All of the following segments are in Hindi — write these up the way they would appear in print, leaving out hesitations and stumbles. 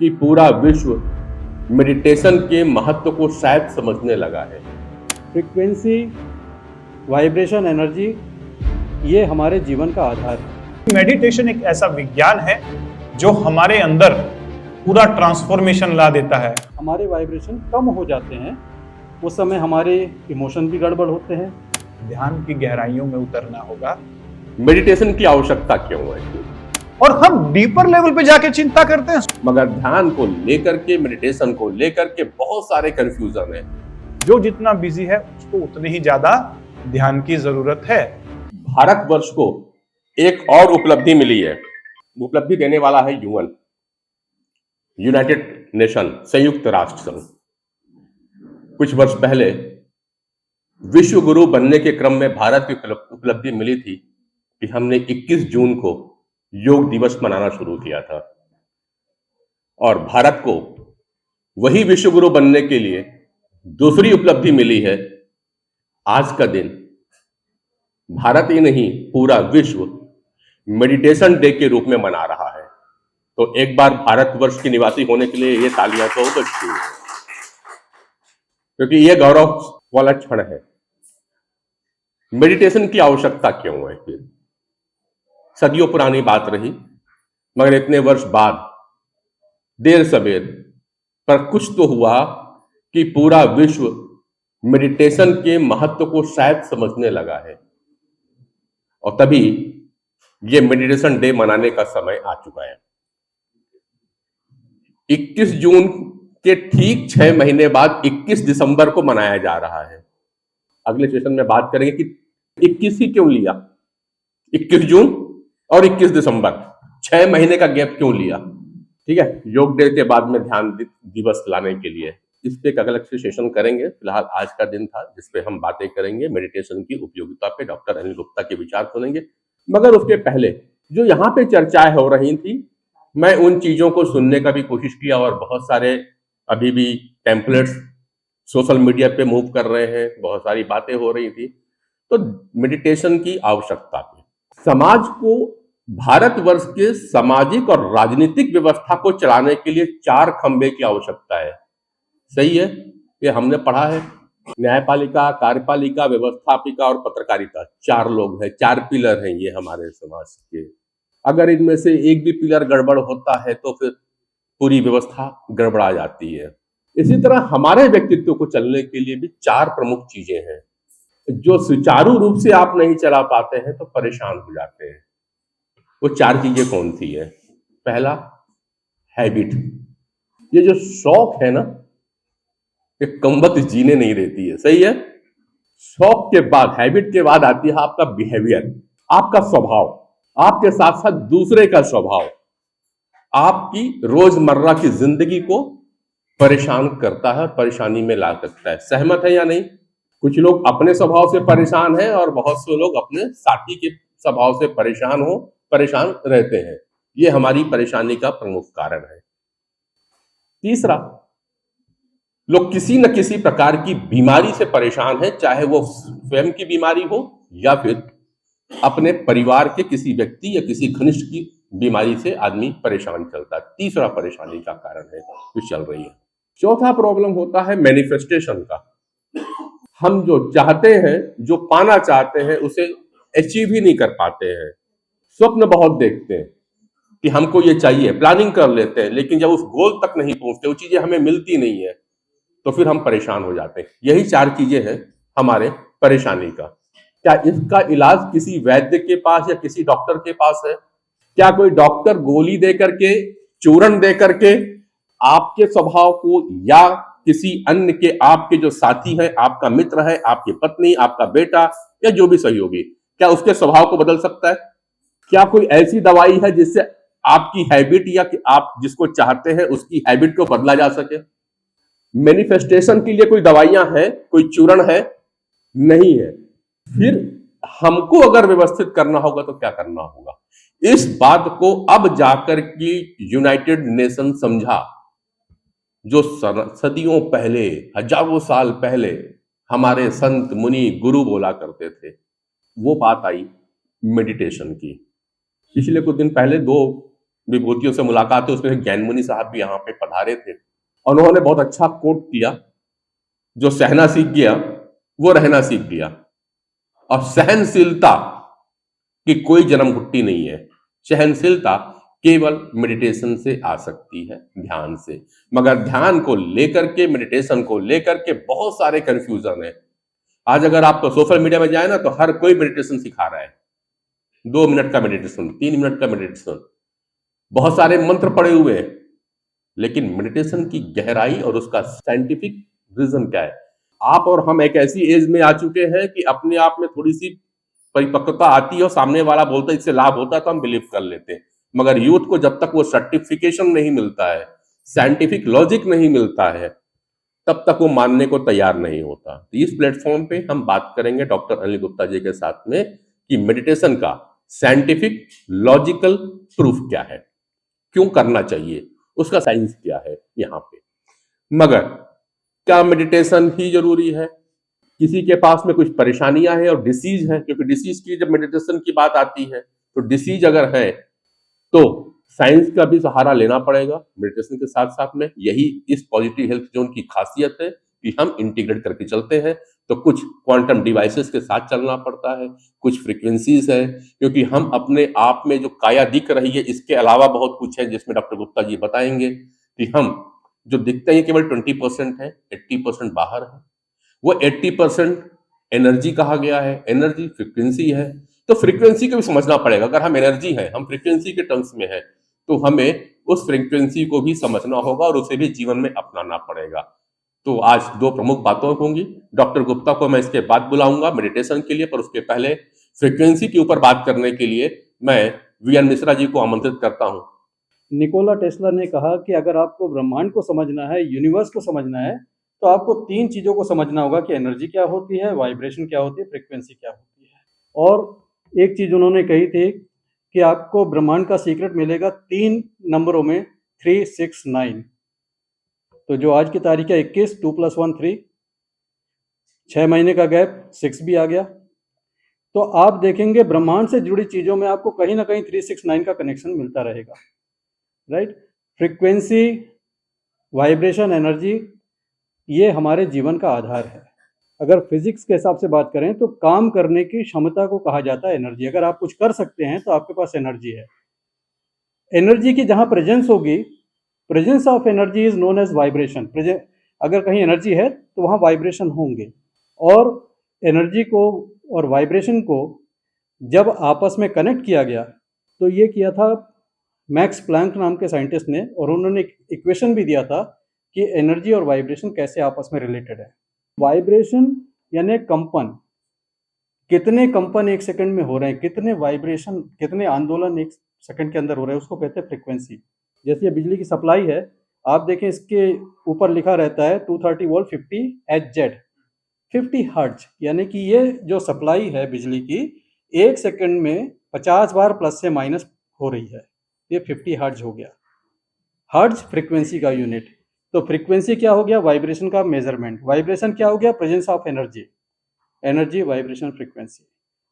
कि पूरा विश्व मेडिटेशन के महत्व को शायद समझने लगा है। फ्रीक्वेंसी, वाइब्रेशन, एनर्जी, ये हमारे जीवन का आधार है। मेडिटेशन एक ऐसा विज्ञान है जो हमारे अंदर पूरा ट्रांसफॉर्मेशन ला देता है। हमारे वाइब्रेशन कम हो जाते हैं, उस समय हमारे इमोशन भी गड़बड़ होते हैं। ध्यान की गहराइयों में उतरना होगा। मेडिटेशन की आवश्यकता क्यों है? और हम डीपर लेवल पे जाके चिंता करते हैं। मगर ध्यान को लेकर के, मेडिटेशन को लेकर के बहुत सारे कंफ्यूजन है। जो जितना बिजी है उसको उतनी ही ज्यादा ध्यान की जरूरत है। भारतवर्ष को एक और उपलब्धि मिली है। उपलब्धि देने वाला है यूएन, यूनाइटेड नेशन, संयुक्त राष्ट्र संघ। कुछ वर्ष पहले विश्व गुरु बनने के क्रम में भारत की उपलब्धि मिली थी कि हमने 21 जून को योग दिवस मनाना शुरू किया था। और भारत को वही विश्व गुरु बनने के लिए दूसरी उपलब्धि मिली है। आज का दिन भारत ही नहीं, पूरा विश्व मेडिटेशन डे के रूप में मना रहा है। तो एक बार भारतवर्ष के निवासी होने के लिए ये तालियां तो बजती हैं, क्योंकि ये गौरव वाला क्षण है। मेडिटेशन की आवश्यकता क्यों है? फिर सदियों पुरानी बात रही, मगर इतने वर्ष बाद देर सवेर पर कुछ तो हुआ कि पूरा विश्व मेडिटेशन के महत्व को शायद समझने लगा है। और तभी ये मेडिटेशन डे मनाने का समय आ चुका है। 21 जून के ठीक 6 महीने बाद 21 दिसंबर को मनाया जा रहा है। अगले सेशन में बात करेंगे कि 21 ही क्यों लिया, 21 जून और 21 दिसंबर, 6 महीने का गैप क्यों लिया। ठीक है, योग डे के बाद में ध्यान दिवस लाने के लिए इस पे एक अलग से सेशन करेंगे। फिलहाल आज का दिन था जिसपे हम बातें करेंगे मेडिटेशन की उपयोगिता पे। डॉक्टर अनिल गुप्ता के विचार सुनेंगे। मगर उसके पहले जो यहाँ पे चर्चाएं हो रही थी, मैं उन चीजों को सुनने का भी कोशिश किया और बहुत सारे अभी भी टेम्पलेट्स सोशल मीडिया पे मूव कर रहे हैं, बहुत सारी बातें हो रही थी। तो मेडिटेशन की आवश्यकता पे समाज को, भारतवर्ष के सामाजिक और राजनीतिक व्यवस्था को चलाने के लिए 4 खंभे की आवश्यकता है। सही है, ये हमने पढ़ा है। न्यायपालिका, कार्यपालिका, व्यवस्थापिका और पत्रकारिता, 4 लोग हैं, 4 पिलर हैं ये हमारे समाज के। अगर इनमें से एक भी पिलर गड़बड़ होता है तो फिर पूरी व्यवस्था गड़बड़ा जाती है। इसी तरह हमारे व्यक्तित्व को चलने के लिए भी 4 प्रमुख चीजें हैं जो सुचारू रूप से आप नहीं चला पाते हैं तो परेशान हो जाते हैं। वो 4 चीजें कौन सी है? पहला, हैबिट। ये जो शौक है ना, ये कमबख्त जीने नहीं देती है। सही है। शौक के बाद, हैबिट के बाद आती है आपका बिहेवियर, आपका स्वभाव, आपके साथ साथ दूसरे का स्वभाव आपकी रोजमर्रा की जिंदगी को परेशान करता है, परेशानी में ला सकता है। सहमत है या नहीं? कुछ लोग अपने स्वभाव से परेशान हैं और बहुत से लोग अपने साथी के स्वभाव से परेशान रहते हैं। ये हमारी परेशानी का प्रमुख कारण है। तीसरा, लोग किसी न किसी प्रकार की बीमारी से परेशान है, चाहे वो स्वयं की बीमारी हो या फिर अपने परिवार के किसी व्यक्ति या किसी घनिष्ठ की बीमारी से आदमी परेशान चलता है। तीसरा परेशानी का कारण है जो चल रही है। चौथा प्रॉब्लम होता है मैनिफेस्टेशन का। हम जो चाहते हैं, जो पाना चाहते हैं, उसे अचीव ही नहीं कर पाते हैं। स्वप्न बहुत देखते हैं कि हमको ये चाहिए, प्लानिंग कर लेते हैं, लेकिन जब उस गोल तक नहीं पहुंचते, वो चीजें हमें मिलती नहीं है, तो फिर हम परेशान हो जाते हैं। यही 4 चीजें हैं हमारे परेशानी का। क्या इसका इलाज किसी वैद्य के पास या किसी डॉक्टर के पास है? क्या कोई डॉक्टर गोली दे करके, चूर्ण दे करके आपके स्वभाव को या किसी अन्य के, आपके जो साथी है, आपका मित्र है, आपकी पत्नी, आपका बेटा या जो भी सहयोगी, क्या उसके स्वभाव को बदल सकता है? क्या कोई ऐसी दवाई है जिससे आपकी हैबिट या कि आप जिसको चाहते हैं उसकी हैबिट को बदला जा सके? मैनिफेस्टेशन के लिए कोई दवाइयां हैं, कोई चूर्ण है? नहीं है। फिर हमको अगर व्यवस्थित करना होगा तो क्या करना होगा? इस बात को अब जाकर के यूनाइटेड नेशन समझा। जो सदियों पहले, हजारों साल पहले हमारे संत, मुनि, गुरु बोला करते थे, वो बात आई मेडिटेशन की। पिछले कुछ दिन पहले 2 विभूतियों से मुलाकात हुई, उसमें ज्ञानमुनि साहब भी यहाँ पे पधारे थे और उन्होंने बहुत अच्छा कोट किया, जो सहना सीख गया वो रहना सीख गया। और सहनशीलता की कोई जन्म घुट्टी नहीं है, सहनशीलता केवल मेडिटेशन से आ सकती है, ध्यान से। मगर ध्यान को लेकर के, मेडिटेशन को लेकर के बहुत सारे कंफ्यूजन है। आज अगर आप सोशल मीडिया में जाए ना तो हर कोई मेडिटेशन सिखा रहा है, 2 मिनट का मेडिटेशन, 3 मिनट का मेडिटेशन, बहुत सारे मंत्र पड़े हुए हैं, लेकिन मेडिटेशन की गहराई और उसका साइंटिफिक रीजन क्या है? आप और हम एक ऐसी एज में आ चुके हैं कि अपने आप में थोड़ी सी परिपक्वता आती है और सामने वाला बोलता है इससे लाभ होता है तो हम बिलीव कर लेते हैं। मगर यूथ को जब तक वो सर्टिफिकेशन नहीं मिलता है, साइंटिफिक लॉजिक नहीं मिलता है, तब तक वो मानने को तैयार नहीं होता। तो इस प्लेटफॉर्म पे हम बात करेंगे डॉक्टर अनिल गुप्ता जी के साथ में कि मेडिटेशन का साइंटिफिक लॉजिकल प्रूफ क्या है, क्यों करना चाहिए, उसका साइंस क्या है यहाँ पे। मगर क्या मेडिटेशन ही जरूरी है? किसी के पास में कुछ परेशानियां हैं और डिसीज है, क्योंकि डिसीज की जब मेडिटेशन की बात आती है तो डिसीज अगर है तो साइंस का भी सहारा लेना पड़ेगा मेडिटेशन के साथ साथ में। यही इस पॉजिटिव हेल्थ जोन की खासियत है कि हम इंटीग्रेट करके चलते हैं। तो कुछ क्वांटम डिवाइसेस के साथ चलना पड़ता है, कुछ फ्रीक्वेंसीज है, क्योंकि हम अपने आप में जो काया दिख रही है इसके अलावा बहुत कुछ है जिसमें डॉक्टर गुप्ता जी बताएंगे कि हम जो दिखते हैं केवल 20% है, 80% बाहर है। वो 80% एनर्जी कहा गया है, एनर्जी फ्रीक्वेंसी है। तो फ्रीक्वेंसी को भी समझना पड़ेगा। अगर हम एनर्जी हैं, हम फ्रीक्वेंसी के टर्म्स में हैं, तो हमें उस फ्रीक्वेंसी को भी समझना होगा और उसे भी जीवन में अपनाना पड़ेगा। तो आज 2 प्रमुख बातें होंगी। डॉक्टर गुप्ता को मैं इसके बाद बुलाऊंगा मेडिटेशन के लिए, पर उसके पहले फ्रीक्वेंसी के ऊपर बात करने के लिए मैं वीएन मिश्रा जी को आमंत्रित करता हूं। निकोला टेस्ला ने कहा कि अगर आपको ब्रह्मांड को समझना है, यूनिवर्स को समझना है, तो आपको 3 चीजों को समझना होगा कि एनर्जी क्या होती है, वाइब्रेशन क्या होती है, फ्रीक्वेंसी क्या होती है। और एक चीज उन्होंने कही थी कि आपको ब्रह्मांड का सीक्रेट मिलेगा 3 नंबरों में, 3, 6, 9। तो जो आज की तारीख है 21, 2 + 1 3, 6 महीने का गैप, 6 भी आ गया। तो आप देखेंगे ब्रह्मांड से जुड़ी चीजों में आपको कहीं ना कहीं 3, 6, 9 का कनेक्शन मिलता रहेगा, राइट। फ्रीक्वेंसी, वाइब्रेशन, एनर्जी, ये हमारे जीवन का आधार है। अगर फिजिक्स के हिसाब से बात करें तो काम करने की क्षमता को कहा जाता है एनर्जी। अगर आप कुछ कर सकते हैं तो आपके पास एनर्जी है। एनर्जी की जहां प्रेजेंस होगी, presence of energy is known as vibration. अगर कहीं एनर्जी है तो वहां वाइब्रेशन होंगे। और एनर्जी को और वाइब्रेशन को जब आपस में कनेक्ट किया गया तो ये किया था मैक्स प्लैंक नाम के साइंटिस्ट ने, और उन्होंने एक इक्वेशन भी दिया था कि एनर्जी और वाइब्रेशन कैसे आपस में रिलेटेड है। वाइब्रेशन यानी कंपन, कितने कंपन 1 सेकंड में हो रहे हैं, कितने वाइब्रेशन, कितने आंदोलन 1 सेकंड के अंदर हो रहे हैं, उसको कहते हैं फ्रीक्वेंसी। जैसे ये बिजली की सप्लाई है, आप देखें इसके ऊपर लिखा रहता है 230 वोल्ट 50 Hz, 50 हर्ट्ज, यानी कि ये जो सप्लाई है बिजली की 1 सेकंड में 50 बार प्लस से माइनस हो रही है, ये 50 हर्ट्ज हो गया। हर्ट्ज फ्रीक्वेंसी का यूनिट। तो फ्रीक्वेंसी क्या हो गया? वाइब्रेशन का मेजरमेंट। वाइब्रेशन क्या हो गया? Presence of energy. Energy, vibration, frequency.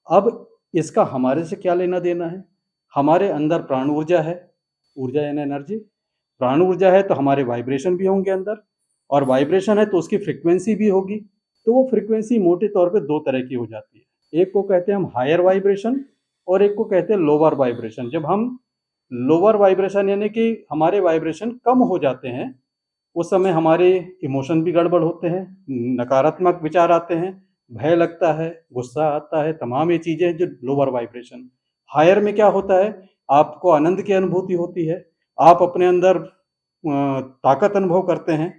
अब इसका हमारे से क्या लेना देना है? हमारे अंदर प्राण ऊर्जा है, ऊर्जा यानी एनर्जी। प्राण ऊर्जा है तो हमारे वाइब्रेशन भी होंगे अंदर, और वाइब्रेशन है तो उसकी फ्रीक्वेंसी भी होगी। तो वो फ्रीक्वेंसी मोटे तौर पे 2 तरह की हो जाती है। एक को कहते हैं हम हायर वाइब्रेशन और एक को कहते हैं लोअर वाइब्रेशन। जब हम लोअर वाइब्रेशन यानी कि हमारे वाइब्रेशन कम हो जाते हैं, उस समय हमारे इमोशन भी गड़बड़ होते हैं, नकारात्मक विचार आते हैं, भय लगता है, गुस्सा आता है, तमाम ये चीज़ें जो लोअर वाइब्रेशन। हायर में क्या होता है? आपको आनंद की अनुभूति होती है, आप अपने अंदर ताकत अनुभव करते हैं,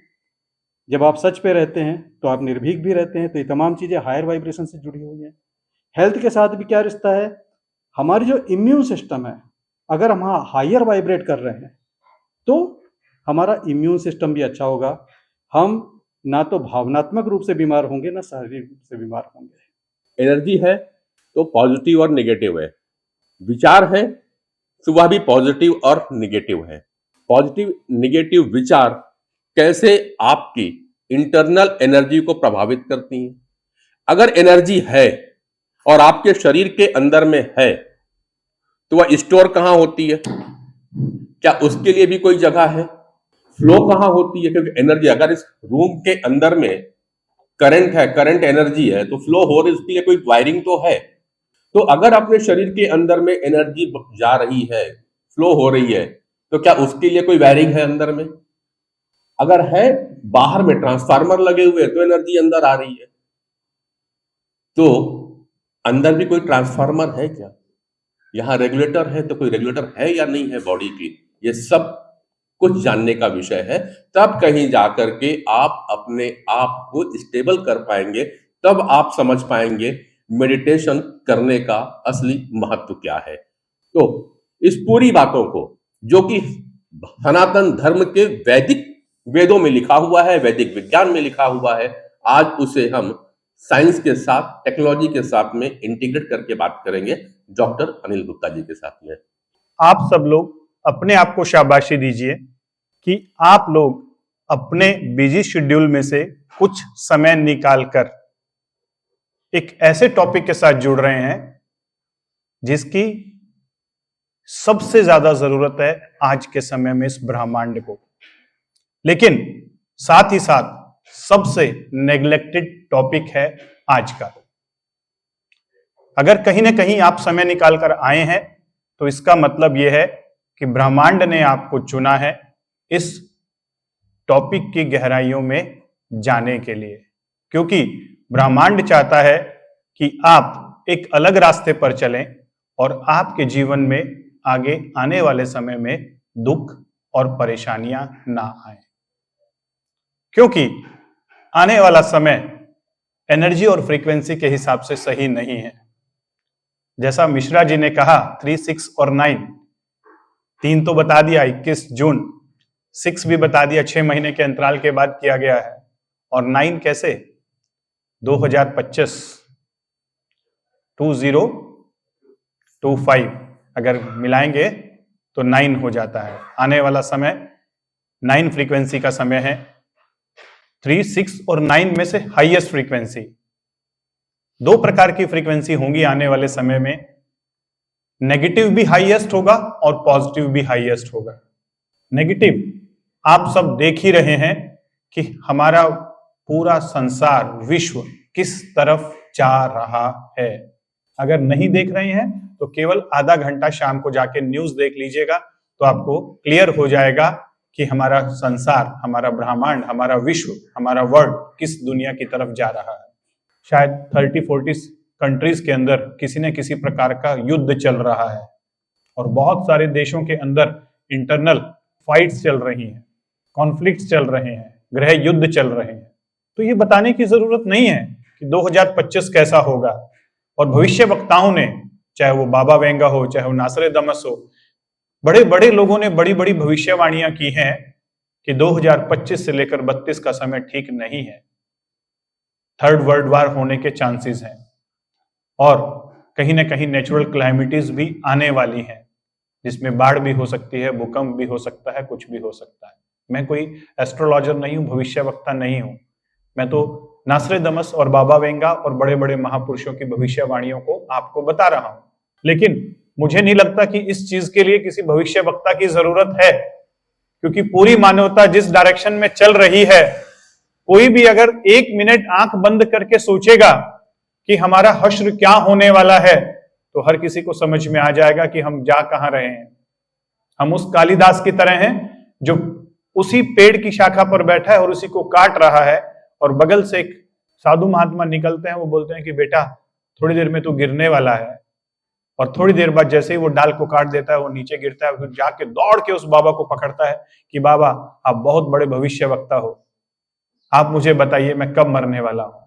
जब आप सच पे रहते हैं तो आप निर्भीक भी रहते हैं। तो ये तमाम चीज़ें हायर वाइब्रेशन से जुड़ी हुई हैं। हेल्थ के साथ भी क्या रिश्ता है? हमारी जो इम्यून सिस्टम है, अगर हम हायर वाइब्रेट कर रहे हैं तो हमारा इम्यून सिस्टम भी अच्छा होगा। हम ना तो भावनात्मक रूप से बीमार होंगे, ना शारीरिक रूप से बीमार होंगे। एनर्जी है तो पॉजिटिव और नेगेटिव है, विचार है तो वह भी पॉजिटिव और नेगेटिव है। पॉजिटिव नेगेटिव विचार कैसे आपकी इंटरनल एनर्जी को प्रभावित करती हैं? अगर एनर्जी है और आपके शरीर के अंदर में है तो वह स्टोर कहां होती है? क्या उसके लिए भी कोई जगह है? फ्लो कहाँ होती है? क्योंकि एनर्जी अगर इस रूम के अंदर में करंट है, करंट एनर्जी है, तो फ्लो हो रही, उसके लिए कोई वायरिंग तो है। तो अगर अपने शरीर के अंदर में एनर्जी जा रही है, फ्लो हो रही है, तो क्या उसके लिए कोई वायरिंग है अंदर में? अगर है, बाहर में ट्रांसफार्मर लगे हुए हैं तो एनर्जी अंदर आ रही है। तो अंदर भी कोई ट्रांसफार्मर है क्या? यहां रेगुलेटर है तो कोई रेगुलेटर है या नहीं है बॉडी की? ये सब कुछ जानने का विषय है। तब कहीं जाकर के आप अपने आप को स्टेबल कर पाएंगे, तब आप समझ पाएंगे मेडिटेशन करने का असली महत्व क्या है। तो इस पूरी बातों को, जो कि सनातन धर्म के वैदिक वेदों में लिखा हुआ है, वैदिक विज्ञान में लिखा हुआ है, आज उसे हम साइंस के साथ, टेक्नोलॉजी के साथ में इंटीग्रेट करके बात करेंगे डॉक्टर अनिल गुप्ता जी के साथ में। आप सब लोग अपने आप को शाबाशी दीजिए कि आप लोग अपने बिजी शेड्यूल में से कुछ समय निकालकर एक ऐसे टॉपिक के साथ जुड़ रहे हैं जिसकी सबसे ज्यादा जरूरत है आज के समय में इस ब्रह्मांड को, लेकिन साथ ही साथ सबसे नेग्लेक्टेड टॉपिक है आज का। अगर कहीं ना कहीं आप समय निकालकर आए हैं तो इसका मतलब यह है कि ब्रह्मांड ने आपको चुना है इस टॉपिक की गहराइयों में जाने के लिए, क्योंकि ब्रह्मांड चाहता है कि आप एक अलग रास्ते पर चलें और आपके जीवन में आगे आने वाले समय में दुख और परेशानियां ना आए, क्योंकि आने वाला समय एनर्जी और फ्रीक्वेंसी के हिसाब से सही नहीं है। जैसा मिश्रा जी ने कहा 3, 6 और 9, 3 तो बता दिया 21 जून, 6 भी बता दिया 6 महीने के अंतराल के बाद किया गया है, और 9 कैसे? 2025 2025 अगर मिलाएंगे तो 9 हो जाता है। आने वाला समय 9 फ्रीक्वेंसी का समय है। 3, 6 और 9 में से हाईएस्ट फ्रीक्वेंसी, 2 प्रकार की फ्रीक्वेंसी होंगी आने वाले समय में। नेगेटिव भी हाईएस्ट होगा और पॉजिटिव भी हाईएस्ट होगा। नेगेटिव आप सब देख ही रहे हैं कि हमारा पूरा संसार, विश्व किस तरफ जा रहा है। अगर नहीं देख रहे हैं तो केवल आधा घंटा शाम को जाके न्यूज देख लीजिएगा तो आपको क्लियर हो जाएगा कि हमारा संसार, हमारा ब्रह्मांड, हमारा विश्व, हमारा वर्ल्ड किस दुनिया की तरफ जा रहा है। शायद 30-40 कंट्रीज के अंदर किसी न किसी प्रकार का युद्ध चल रहा है और बहुत सारे देशों के अंदर इंटरनल फाइट्स चल रही हैं, कॉन्फ्लिक्ट्स चल रहे हैं, गृह युद्ध चल रहे हैं। तो ये बताने की जरूरत नहीं है कि 2025 कैसा होगा। और भविष्य वक्ताओं ने, चाहे वो बाबा वेंगा हो, चाहे वो नासरेदमस हो, बड़े बड़े लोगों ने बड़ी बड़ी भविष्यवाणियां की हैं कि 2025 से लेकर 32 का समय ठीक नहीं है। 3rd वर्ल्ड वार होने के चांसेस हैं और कहीं ना कहीं नेचुरल क्लाइमिटीज भी आने वाली हैं, जिसमें बाढ़ भी हो सकती है, भूकंप भी हो सकता है, कुछ भी हो सकता है। मैं कोई एस्ट्रोलॉजर नहीं हूं, भविष्यवक्ता नहीं हूं। मैं तो नासरेदमस और बाबा वेंगा और बड़े बड़े महापुरुषों की भविष्यवाणियों को आपको बता रहा हूं, लेकिन मुझे नहीं लगता कि इस चीज के लिए किसी भविष्यवक्ता की जरूरत है, क्योंकि पूरी मानवता जिस डायरेक्शन में चल रही है, कोई भी अगर 1 मिनट आंख बंद करके सोचेगा कि हमारा हश्र क्या होने वाला है, तो हर किसी को समझ में आ जाएगा कि हम जा कहां रहे हैं। हम उस कालिदास की तरह हैं जो उसी पेड़ की शाखा पर बैठा है और उसी को काट रहा है, और बगल से एक साधु महात्मा निकलते हैं, वो बोलते हैं कि बेटा थोड़ी देर में तो गिरने वाला है, और थोड़ी देर बाद जैसे ही वो डाल को काट देता है, वो नीचे गिरता है, फिर जाके दौड़ के उस बाबा को पकड़ता है कि बाबा आप बहुत बड़े भविष्यवक्ता हो, आप मुझे बताइए मैं कब मरने वाला हूं।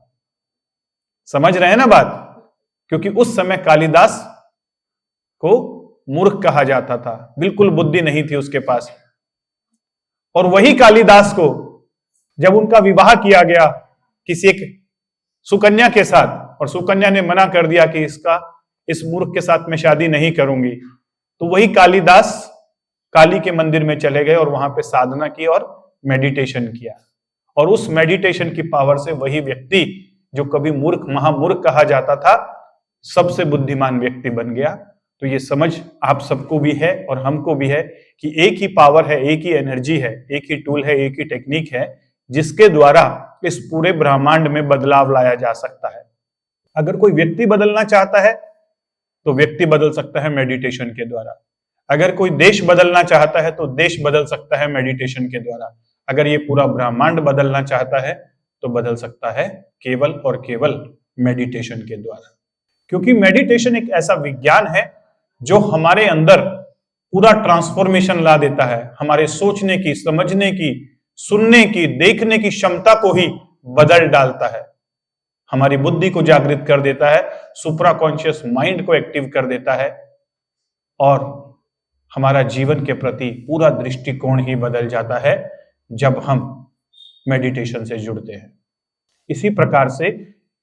समझ रहे हैं ना बात? क्योंकि उस समय कालिदास को मूर्ख कहा जाता था, बिल्कुल बुद्धि नहीं थी उसके पास। और वही कालिदास को जब उनका विवाह किया गया किसी एक सुकन्या के साथ, और सुकन्या ने मना कर दिया कि इस मूर्ख के साथ मैं शादी नहीं करूंगी, तो वही कालिदास काली के मंदिर में चले गए और वहां पे साधना की और मेडिटेशन किया, और उस मेडिटेशन की पावर से वही व्यक्ति जो कभी मूर्ख, महामूर्ख कहा जाता था, सबसे बुद्धिमान व्यक्ति बन गया। तो ये समझ आप सबको भी है और हमको भी है कि एक ही पावर है, एक ही एनर्जी है, एक ही टूल है, एक ही टेक्निक है जिसके द्वारा इस पूरे ब्रह्मांड में बदलाव लाया जा सकता है। अगर कोई व्यक्ति बदलना चाहता है तो व्यक्ति बदल सकता है मेडिटेशन के द्वारा। अगर कोई देश बदलना चाहता है तो देश बदल सकता है मेडिटेशन के द्वारा। अगर ये पूरा ब्रह्मांड बदलना चाहता है तो बदल सकता है केवल और केवल मेडिटेशन के द्वारा। क्योंकि मेडिटेशन एक ऐसा विज्ञान है जो हमारे अंदर पूरा ट्रांसफॉर्मेशन ला देता है। हमारे सोचने की, समझने की, सुनने की, देखने की क्षमता को ही बदल डालता है। हमारी बुद्धि को जागृत कर देता है, सुप्रा कॉन्शियस माइंड को एक्टिव कर देता है और हमारा जीवन के प्रति पूरा दृष्टिकोण ही बदल जाता है जब हम मेडिटेशन से जुड़ते हैं। इसी प्रकार से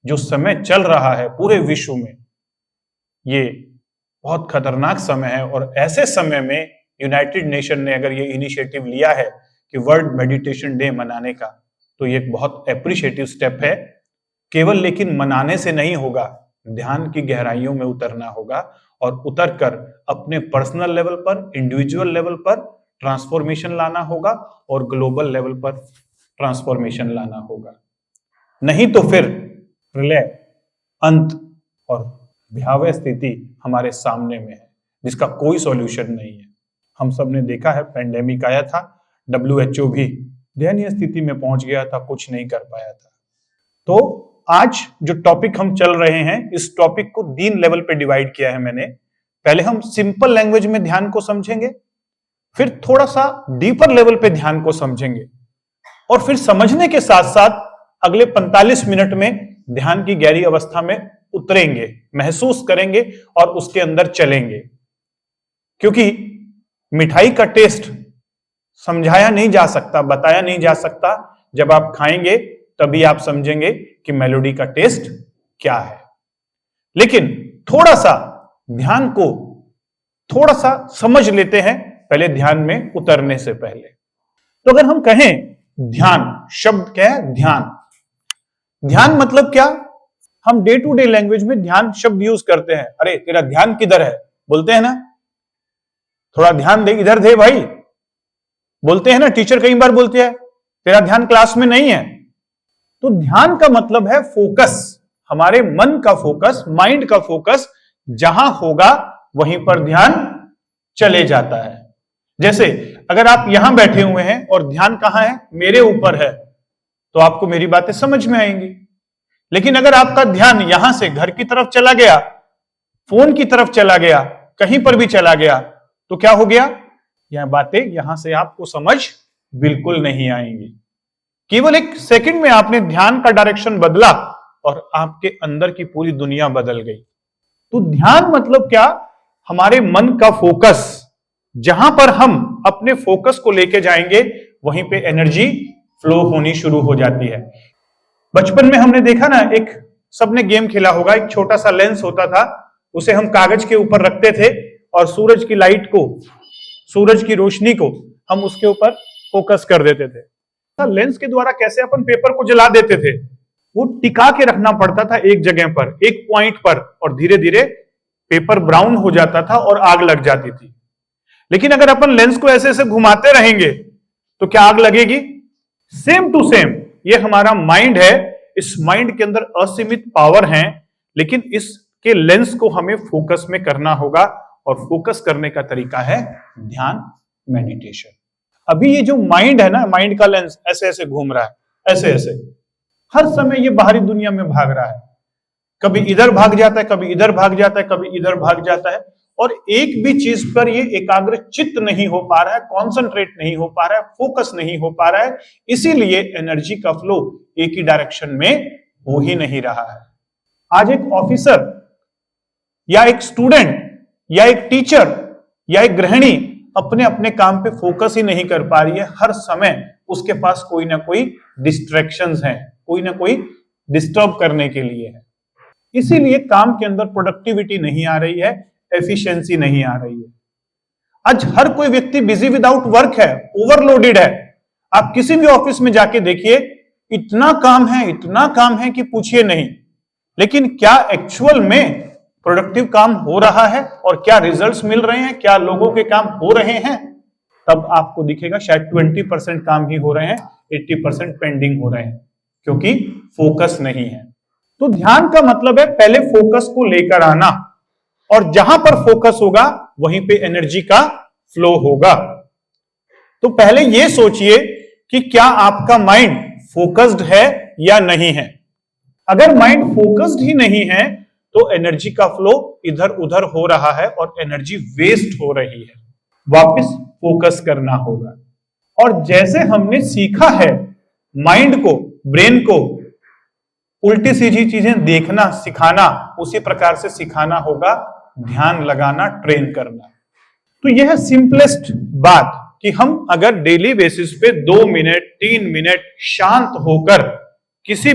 जो समय चल रहा है पूरे विश्व में, ये बहुत खतरनाक समय है और ऐसे समय में यूनाइटेड नेशन ने अगर ये इनिशिएटिव लिया है कि वर्ल्ड मेडिटेशन डे मनाने का, तो ये एक बहुत एप्रिशिएटिव स्टेप है। केवल लेकिन मनाने से नहीं होगा, ध्यान की गहराइयों में उतरना होगा और उतरकर अपने पर्सनल लेवल पर, इंडिविजुअल लेवल पर ट्रांसफॉर्मेशन लाना होगा और ग्लोबल लेवल पर ट्रांसफॉर्मेशन लाना होगा। नहीं तो फिर प्रलय, अंत और भयावह स्थिति हमारे सामने में है जिसका कोई सॉल्यूशन नहीं है। हम सब ने देखा है, पेंडेमिक आया था, WHO भी दयनीय स्थिति में पहुंच गया था, कुछ नहीं कर पाया था। तो आज जो टॉपिक हम चल रहे हैं, इस टॉपिक को 3 लेवल पे डिवाइड किया है मैंने। पहले हम सिंपल लैंग्वेज में ध्यान को समझेंगे, फिर थोड़ा सा डीपर लेवल पे ध्यान को समझेंगे और फिर समझने के साथ साथ अगले 45 मिनट में ध्यान की गहरी अवस्था में उतरेंगे, महसूस करेंगे और उसके अंदर चलेंगे। क्योंकि मिठाई का टेस्ट समझाया नहीं जा सकता, बताया नहीं जा सकता। जब आप खाएंगे तभी आप समझेंगे कि मेलोडी का टेस्ट क्या है। लेकिन थोड़ा सा ध्यान को थोड़ा सा समझ लेते हैं पहले ध्यान में उतरने से पहले। तो अगर हम कहें ध्यान, शब्द क्या है? ध्यान। ध्यान मतलब क्या? हम डे टू डे लैंग्वेज में ध्यान शब्द यूज करते हैं। अरे तेरा ध्यान किधर है, बोलते हैं ना, थोड़ा ध्यान दे, इधर दे भाई, बोलते हैं ना। टीचर कई बार बोलते हैं तेरा ध्यान क्लास में नहीं है। तो ध्यान का मतलब है फोकस, हमारे मन का फोकस, माइंड का फोकस जहां होगा वहीं पर ध्यान चले जाता है। जैसे अगर आप यहां बैठे हुए हैं और ध्यान कहां है? मेरे ऊपर है, तो आपको मेरी बातें समझ में आएंगी। लेकिन अगर आपका ध्यान यहां से घर की तरफ चला गया, फोन की तरफ चला गया, कहीं पर भी चला गया, तो क्या हो गया? यह बातें यहां से आपको समझ बिल्कुल नहीं आएंगी। केवल एक सेकंड में आपने ध्यान का डायरेक्शन बदला और आपके अंदर की पूरी दुनिया बदल गई। तो ध्यान मतलब क्या? हमारे मन का फोकस, जहां पर हम अपने फोकस को लेके जाएंगे वहीं पे एनर्जी फ्लो होनी शुरू हो जाती है। बचपन में हमने देखा ना, एक सबने गेम खेला होगा, एक छोटा सा लेंस होता था, उसे हम कागज के ऊपर रखते थे और सूरज की लाइट को, सूरज की रोशनी को हम उसके ऊपर फोकस कर देते थे। लेंस के द्वारा कैसे अपन पेपर को जला देते थे, वो टिका के रखना पड़ता था एक जगह पर, एक पॉइंट पर, और धीरे धीरे पेपर ब्राउन हो जाता था और आग लग जाती थी। लेकिन अगर अपन लेंस को ऐसे ऐसे घुमाते रहेंगे तो क्या आग लगेगी? सेम टू सेम ये हमारा माइंड है, इस माइंड के अंदर असीमित पावर है, लेकिन इसके लेंस को हमें फोकस में करना होगा और फोकस करने का तरीका है ध्यान, मेडिटेशन। अभी ये जो माइंड है ना, माइंड का लेंस ऐसे ऐसे घूम रहा है, ऐसे ऐसे हर समय ये बाहरी दुनिया में भाग रहा है, कभी इधर भाग जाता है, कभी इधर भाग जाता है, कभी इधर भाग जाता है, और एक भी चीज पर ये एकाग्र चित्त नहीं हो पा रहा है, कॉन्सेंट्रेट नहीं हो पा रहा है, फोकस नहीं हो पा रहा है। इसीलिए एनर्जी का फ्लो एक ही डायरेक्शन में हो ही नहीं रहा है। आज एक ऑफिसर या एक स्टूडेंट या एक टीचर या एक गृहिणी अपने अपने काम पे फोकस ही नहीं कर पा रही है। हर समय उसके पास कोई ना कोई डिस्ट्रैक्शंस हैं, कोई ना कोई डिस्टर्ब करने के लिए है। इसीलिए काम के अंदर प्रोडक्टिविटी नहीं आ रही है, एफिशिएंसी नहीं आ रही है। आज हर कोई व्यक्ति बिजी विदाउट वर्क है, ओवरलोडेड है। आप किसी भी ऑफिस में जाके देखिए, इतना काम है, इतना काम है कि पूछिए नहीं। लेकिन क्या एक्चुअल में प्रोडक्टिव काम हो रहा है और क्या रिजल्ट्स मिल रहे हैं, क्या लोगों के काम हो रहे हैं, तब आपको दिखेगा शायद 20% काम ही हो रहे हैं, 80% पेंडिंग हो रहे हैं, क्योंकि फोकस नहीं है। तो ध्यान का मतलब है पहले फोकस को लेकर आना, और जहां पर फोकस होगा वहीं पे एनर्जी का फ्लो होगा। तो पहले यह सोचिए कि क्या आपका माइंड फोकस्ड है या नहीं है। अगर माइंड फोकस्ड ही नहीं है तो एनर्जी का फ्लो इधर उधर हो रहा है और एनर्जी वेस्ट हो रही है। वापस फोकस करना होगा। और जैसे हमने सीखा है माइंड को, ब्रेन को उल्टी सीधी चीजें देखना सिखाना, उसी प्रकार से सिखाना होगा ध्यान लगाना, ट्रेन करना। तो यह सिंपलेस्ट बात कि हम अगर डेली बेसिस पे 2 मिनट 3 मिनट शांत होकर किसी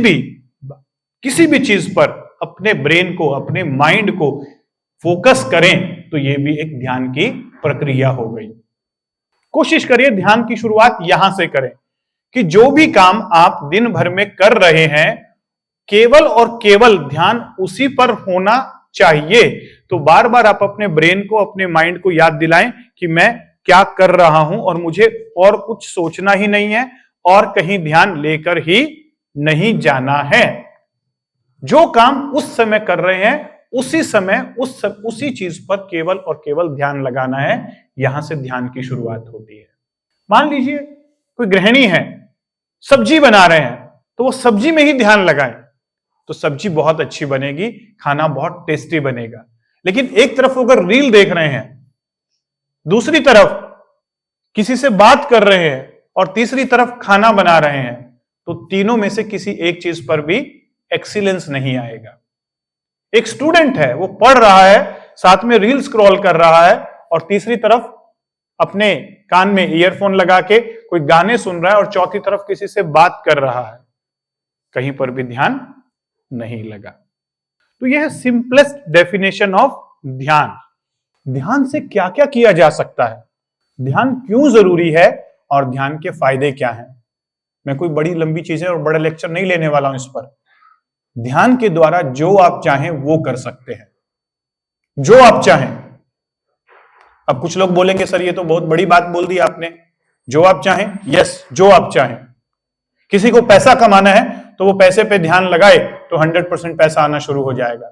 भी चीज पर अपने ब्रेन को, अपने माइंड को फोकस करें, तो यह भी एक ध्यान की प्रक्रिया हो गई। कोशिश करिए ध्यान की शुरुआत यहां से करें कि जो भी काम आप दिन भर में कर रहे हैं केवल और केवल ध्यान उसी पर होना चाहिए। तो बार बार आप अपने ब्रेन को, अपने माइंड को याद दिलाएं कि मैं क्या कर रहा हूं और मुझे और कुछ सोचना ही नहीं है और कहीं ध्यान लेकर ही नहीं जाना है। जो काम उस समय कर रहे हैं उसी समय उसी चीज पर केवल और केवल ध्यान लगाना है। यहां से ध्यान की शुरुआत होती है। मान लीजिए कोई गृहिणी है, सब्जी बना रहे हैं, तो वो सब्जी में ही ध्यान लगाएं तो सब्जी बहुत अच्छी बनेगी, खाना बहुत टेस्टी बनेगा। लेकिन एक तरफ अगर रील देख रहे हैं, दूसरी तरफ किसी से बात कर रहे हैं और तीसरी तरफ खाना बना रहे हैं, तो तीनों में से किसी एक चीज पर भी एक्सीलेंस नहीं आएगा। एक स्टूडेंट है, वो पढ़ रहा है, साथ में रील स्क्रॉल कर रहा है और तीसरी तरफ अपने कान में ईयरफोन लगा के कोई गाने सुन रहा है और चौथी तरफ किसी से बात कर रहा है, कहीं पर भी ध्यान नहीं लगा। तो यह सिंपलेस्ट डेफिनेशन ऑफ ध्यान। ध्यान से क्या क्या किया जा सकता है, ध्यान क्यों जरूरी है और ध्यान के फायदे क्या हैं। मैं कोई बड़ी लंबी चीजें और बड़ा लेक्चर नहीं लेने वाला हूं इस पर। ध्यान के द्वारा जो आप चाहें वो कर सकते हैं, जो आप चाहें। अब कुछ लोग बोलेंगे सर ये तो बहुत बड़ी बात बोल दी आपने, जो आप चाहें। यस, जो आप चाहें। किसी को पैसा कमाना है तो वो पैसे पे ध्यान लगाए तो 100% पैसा आना शुरू हो जाएगा।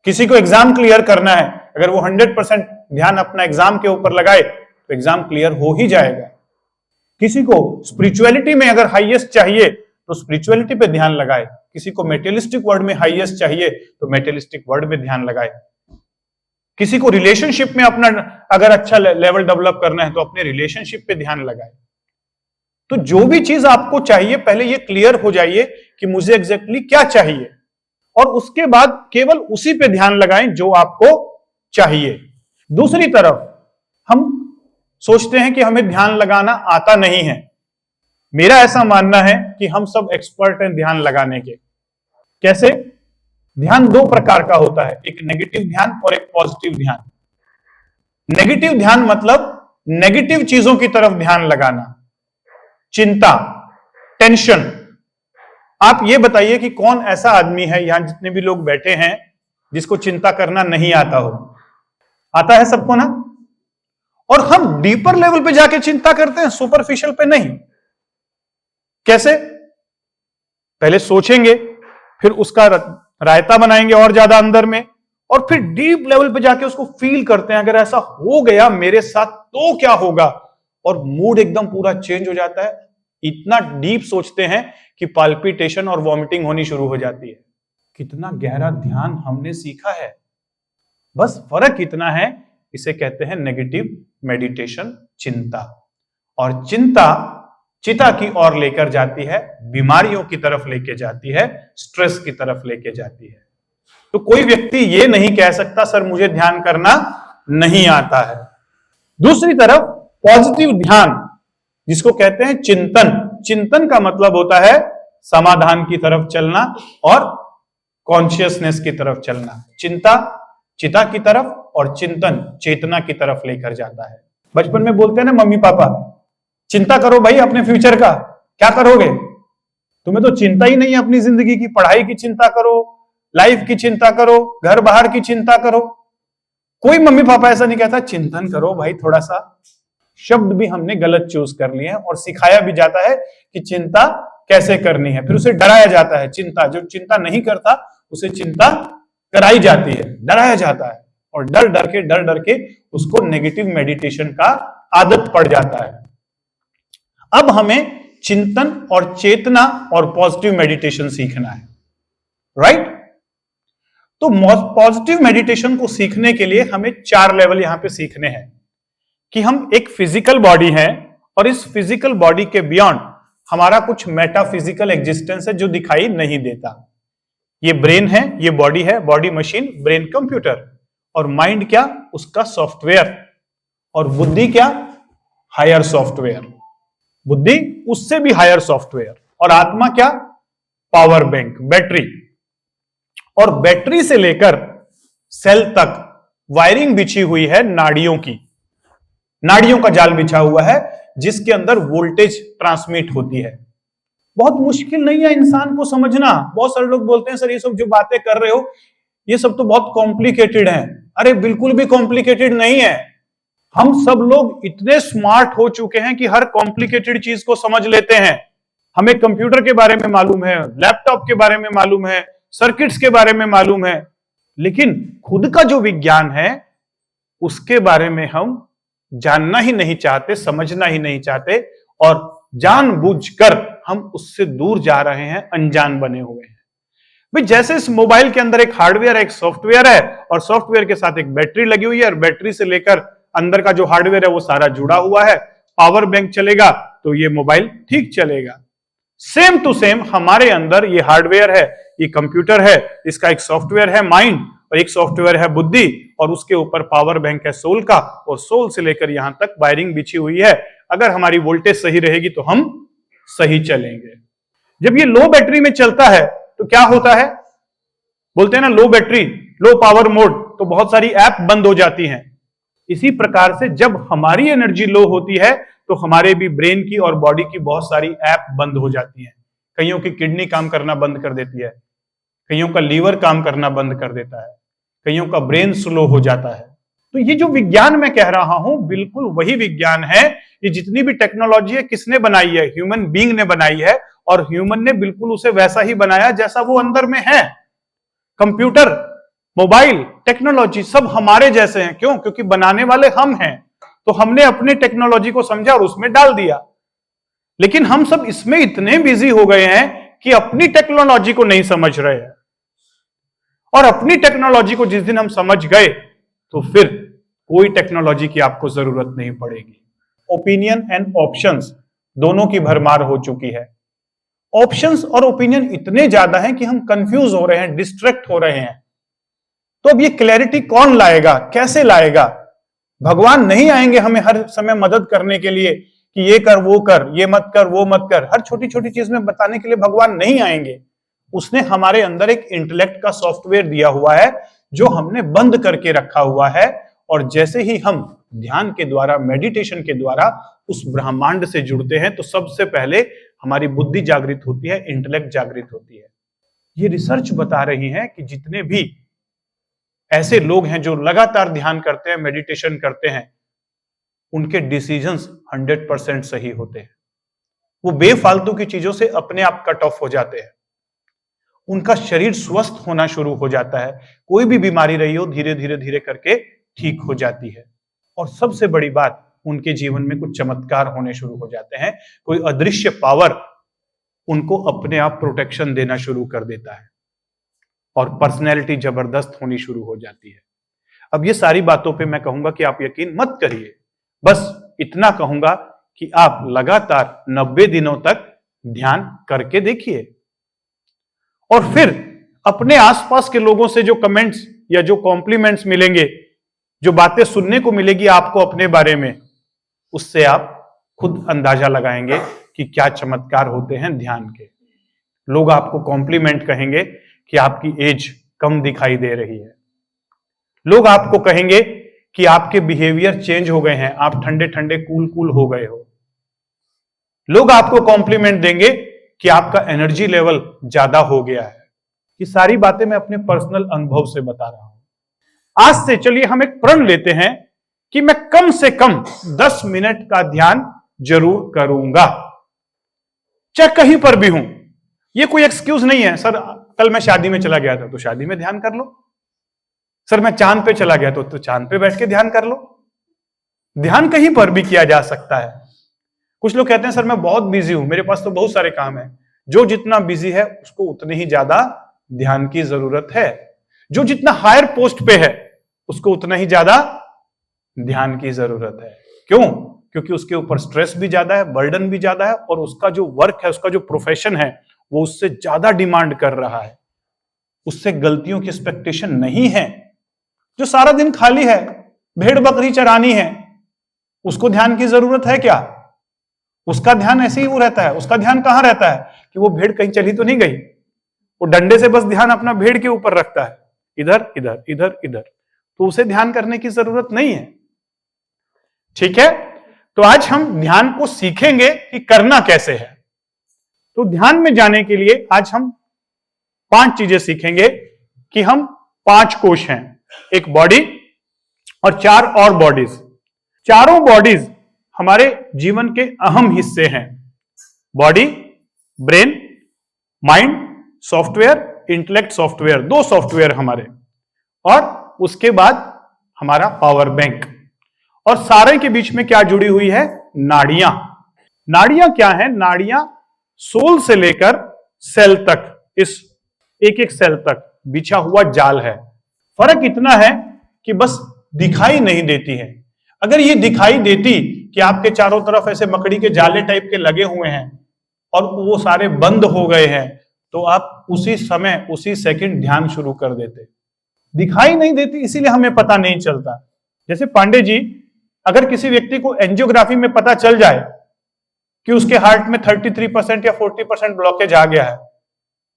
किसी को एग्जाम क्लियर करना है, अगर वो 100% ध्यान अपना एग्जाम के ऊपर लगाए तो एग्जाम क्लियर हो ही जाएगा। किसी को स्पिरिचुअलिटी में अगर हाईएस्ट चाहिए तो स्पिरिचुअलिटी पे ध्यान लगाए। किसी को मेटेरियलिस्टिक वर्ल्ड में हाईएस्ट चाहिए तो मेटेरियलिस्टिक वर्ल्ड में ध्यान लगाए। किसी को रिलेशनशिप में अपना अगर अच्छा लेवल डेवलप करना है तो अपने रिलेशनशिप पे ध्यान लगाए। तो जो भी चीज आपको चाहिए पहले ये क्लियर हो जाइए कि मुझे एग्जैक्टली क्या चाहिए, और उसके बाद केवल उसी पे ध्यान लगाएं जो आपको चाहिए। दूसरी तरफ हम सोचते हैं कि हमें ध्यान लगाना आता नहीं है। मेरा ऐसा मानना है कि हम सब एक्सपर्ट हैं ध्यान लगाने के। कैसे? ध्यान 2 प्रकार का होता है, एक नेगेटिव ध्यान और एक पॉजिटिव ध्यान। नेगेटिव ध्यान मतलब नेगेटिव चीजों की तरफ ध्यान लगाना, चिंता, टेंशन। आप ये बताइए कि कौन ऐसा आदमी है यहां जितने भी लोग बैठे हैं जिसको चिंता करना नहीं आता हो? आता है सबको ना। और हम डीपर लेवल पे जाके चिंता करते हैं, सुपरफिशियल पे नहीं। कैसे? पहले सोचेंगे, फिर उसका रायता बनाएंगे और ज्यादा अंदर में, और फिर डीप लेवल पे जाके उसको फील करते हैं, अगर ऐसा हो गया मेरे साथ तो क्या होगा, और मूड एकदम पूरा चेंज हो जाता है। इतना डीप सोचते हैं कि पाल्पिटेशन और वॉमिटिंग होनी शुरू हो जाती है। कितना गहरा ध्यान हमने सीखा है। बस फर्क इतना है, इसे कहते हैं नेगेटिव मेडिटेशन, चिंता। और चिंता चिता की ओर लेकर जाती है, बीमारियों की तरफ लेके जाती है, स्ट्रेस की तरफ लेके जाती है। तो कोई व्यक्ति ये नहीं कह सकता सर मुझे ध्यान करना नहीं आता है। दूसरी तरफ पॉजिटिव ध्यान, जिसको कहते हैं चिंतन। चिंतन का मतलब होता है समाधान की तरफ चलना और कॉन्शियसनेस की तरफ चलना। चिंता चिता की तरफ और चिंतन चेतना की तरफ लेकर जाता है। बचपन में बोलते हैं ना मम्मी पापा, चिंता करो भाई अपने फ्यूचर का, क्या करोगे? तुम्हें तो चिंता ही नहीं है अपनी जिंदगी की। पढ़ाई की चिंता करो, लाइफ की चिंता करो, घर बाहर की चिंता करो। कोई मम्मी पापा ऐसा नहीं कहता चिंतन करो भाई थोड़ा सा। शब्द भी हमने गलत चूज कर लिए हैं और सिखाया भी जाता है कि चिंता कैसे करनी है, फिर उसे डराया जाता है। चिंता, जो चिंता नहीं करता उसे चिंता कराई जाती है, डराया जाता है, और डर डर के उसको नेगेटिव मेडिटेशन का आदत पड़ जाता है। अब हमें चिंतन और चेतना और पॉजिटिव मेडिटेशन सीखना है, राइट? तो पॉजिटिव मेडिटेशन को सीखने के लिए हमें 4 लेवल यहां पे सीखने हैं कि हम एक फिजिकल बॉडी है और इस फिजिकल बॉडी के बियॉन्ड हमारा कुछ मेटाफिजिकल एग्जिस्टेंस है जो दिखाई नहीं देता। ये ब्रेन है, ये बॉडी है, बॉडी मशीन, ब्रेन कंप्यूटर, और माइंड क्या? उसका सॉफ्टवेयर, और बुद्धि क्या? Higher software. बुद्धि उससे भी हायर सॉफ्टवेयर, और आत्मा क्या? Power bank, battery. और बैटरी से लेकर सेल तक वायरिंग बिछी हुई है नाड़ियों की। नाड़ियों का जाल बिछा हुआ है जिसके अंदर वोल्टेज ट्रांसमिट होती है। बहुत मुश्किल नहीं है इंसान को समझना। बहुत सारे लोग बोलते हैं सर ये सब जो बातें कर रहे हो ये सब तो बहुत कॉम्प्लिकेटेड है। अरे बिल्कुल भी कॉम्प्लिकेटेड नहीं है। हम सब लोग इतने स्मार्ट हो चुके हैं कि हर कॉम्प्लिकेटेड चीज को समझ लेते हैं। हमें कंप्यूटर के बारे में मालूम है, लैपटॉप के बारे में मालूम है, सर्किट्स के बारे में मालूम है, लेकिन खुद का जो विज्ञान है उसके बारे में हम जानना ही नहीं चाहते, समझना ही नहीं चाहते, और जानबूझकर हम उससे दूर जा रहे हैं, अनजान बने हुए हैं। भाई जैसे इस मोबाइल के अंदर एक हार्डवेयर है, एक सॉफ्टवेयर है, और सॉफ्टवेयर के साथ एक बैटरी लगी हुई है, और बैटरी से लेकर अंदर का जो हार्डवेयर है वो सारा जुड़ा हुआ है। पावर बैंक चलेगा तो ये मोबाइल ठीक चलेगा। सेम टू सेम हमारे अंदर ये हार्डवेयर है, ये कंप्यूटर है, इसका एक सॉफ्टवेयर है माइंड, और एक सॉफ्टवेयर है बुद्धि, और उसके ऊपर पावर बैंक है सोल का, और सोल से लेकर यहां तक वायरिंग बिछी हुई है। अगर हमारी वोल्टेज सही रहेगी तो हम सही चलेंगे। जब ये लो बैटरी में चलता है तो क्या होता है? बोलते हैं ना लो बैटरी, लो पावर मोड, तो बहुत सारी ऐप बंद हो जाती हैं। इसी प्रकार से जब हमारी एनर्जी लो होती है तो हमारे भी ब्रेन की और बॉडी की बहुत सारी ऐप बंद हो जाती हैं। कईयों की किडनी काम करना बंद कर देती है, कईयों का लीवर काम करना बंद कर देता है, कईयों का ब्रेन स्लो हो जाता है। तो ये जो विज्ञान मैं कह रहा हूं बिल्कुल वही विज्ञान है। ये जितनी भी टेक्नोलॉजी है किसने बनाई है? ह्यूमन बीइंग ने बनाई है, और ह्यूमन ने बिल्कुल उसे वैसा ही बनाया जैसा वो अंदर में है। कंप्यूटर, मोबाइल, टेक्नोलॉजी सब हमारे जैसे हैं। क्यों? क्योंकि बनाने वाले हम हैं, तो हमने अपने टेक्नोलॉजी को समझा और उसमें डाल दिया। लेकिन हम सब इसमें इतने बिजी हो गए हैं कि अपनी टेक्नोलॉजी को नहीं समझ रहे हैं, और अपनी टेक्नोलॉजी को जिस दिन हम समझ गए तो फिर कोई टेक्नोलॉजी की आपको जरूरत नहीं पड़ेगी। ओपिनियन एंड ऑप्शंस दोनों की भरमार हो चुकी है। ऑप्शंस और ओपिनियन इतने ज्यादा हैं कि हम कंफ्यूज हो रहे हैं, डिस्ट्रैक्ट हो रहे हैं। तो अब ये क्लैरिटी कौन लाएगा, कैसे लाएगा? भगवान नहीं आएंगे हमें हर समय मदद करने के लिए कि ये कर, वो कर, ये मत कर, वो मत कर। हर छोटी छोटी चीज में बताने के लिए भगवान नहीं आएंगे। उसने हमारे अंदर एक इंटेलेक्ट का सॉफ्टवेयर दिया हुआ है जो हमने बंद करके रखा हुआ है, और जैसे ही हम ध्यान के द्वारा, मेडिटेशन के द्वारा उस ब्रह्मांड से जुड़ते हैं तो सबसे पहले हमारी बुद्धि जागृत होती है, इंटेलेक्ट जागृत होती है। ये रिसर्च बता रही है कि जितने भी ऐसे लोग हैं जो लगातार ध्यान करते हैं, मेडिटेशन करते हैं, उनके डिसीजंस 100% सही होते हैं। वो बेफालतू की चीजों से अपने आप कट ऑफ हो जाते हैं। उनका शरीर स्वस्थ होना शुरू हो जाता है। कोई भी बीमारी रही हो धीरे धीरे धीरे करके ठीक हो जाती है। और सबसे बड़ी बात, उनके जीवन में कुछ चमत्कार होने शुरू हो जाते हैं। कोई अदृश्य पावर उनको अपने आप प्रोटेक्शन देना शुरू कर देता है, और पर्सनैलिटी जबरदस्त होनी शुरू हो जाती है। अब ये सारी बातों पे मैं कहूंगा कि आप यकीन मत करिए, बस इतना कहूंगा कि आप लगातार 90 दिनों तक ध्यान करके देखिए, और फिर अपने आसपास के लोगों से जो कमेंट्स या जो कॉम्प्लीमेंट्स मिलेंगे, जो बातें सुनने को मिलेगी आपको अपने बारे में, उससे आप खुद अंदाजा लगाएंगे कि क्या चमत्कार होते हैं ध्यान के। लोग आपको कॉम्प्लीमेंट कहेंगे कि आपकी एज कम दिखाई दे रही है। लोग आपको कहेंगे कि आपके बिहेवियर चेंज हो गए हैं, आप ठंडे ठंडे कूल कूल हो गए हो। लोग आपको कॉम्प्लीमेंट देंगे कि आपका एनर्जी लेवल ज्यादा हो गया है। कि सारी बातें मैं अपने पर्सनल अनुभव से बता रहा हूं। आज से चलिए हम एक प्रण लेते हैं कि मैं कम से कम 10 मिनट का ध्यान जरूर करूंगा, चाहे कहीं पर भी हूं। ये कोई एक्सक्यूज नहीं है, सर कल मैं शादी में चला गया था तो शादी में ध्यान कर लो, सर मैं चांद पे चला गया तो चांद पे बैठ के ध्यान कर लो। ध्यान कहीं पर भी किया जा सकता है। कुछ लोग कहते हैं सर मैं बहुत बिजी हूं, मेरे पास तो बहुत सारे काम है। जो जितना बिजी है उसको उतनी ही ज्यादा ध्यान की जरूरत है। जो जितना हायर पोस्ट पे है उसको उतना ही ज्यादा ध्यान की जरूरत है। क्यों? क्योंकि उसके ऊपर स्ट्रेस भी ज्यादा है, बर्डन भी ज्यादा है, और उसका जो वर्क है, उसका जो प्रोफेशन है, वो उससे ज्यादा डिमांड कर रहा है। उससे गलतियों की एक्सपेक्टेशन नहीं है। जो सारा दिन खाली है, भेड़ बकरी चरानी है, उसको ध्यान की जरूरत है क्या? उसका ध्यान ऐसे ही वो रहता है। उसका ध्यान कहां रहता है कि वो भेड़ कहीं चली तो नहीं गई। वो डंडे से बस ध्यान अपना भेड़ के ऊपर रखता है, इधर इधर इधर इधर, तो उसे ध्यान करने की जरूरत नहीं है। ठीक है, तो आज हम ध्यान को सीखेंगे कि करना कैसे है। तो ध्यान में जाने के लिए आज हम 5 चीजें सीखेंगे कि हम 5 कोश हैं, एक बॉडी और 4 और बॉडीज। चारों बॉडीज हमारे जीवन के अहम हिस्से हैं। Body, brain, mind software, intellect software, 2 software हमारे, और उसके बाद हमारा पावर बैंक। और सारे के बीच में क्या जुड़ी हुई है? नाड़ियां। नाड़ियां क्या है? नाड़ियां सोल से लेकर सेल तक, इस एक एक सेल तक बिछा हुआ जाल है। फर्क इतना है कि बस दिखाई नहीं देती है। अगर ये दिखाई देती कि आपके चारों तरफ ऐसे मकड़ी के जाले टाइप के लगे हुए हैं और वो सारे बंद हो गए हैं, तो आप उसी समय उसी सेकंड ध्यान शुरू कर देते। दिखाई नहीं देती इसीलिए हमें पता नहीं चलता। जैसे पांडे जी, अगर किसी व्यक्ति को एंजियोग्राफी में पता चल जाए कि उसके हार्ट में 33% या 40% ब्लॉकेज आ गया है,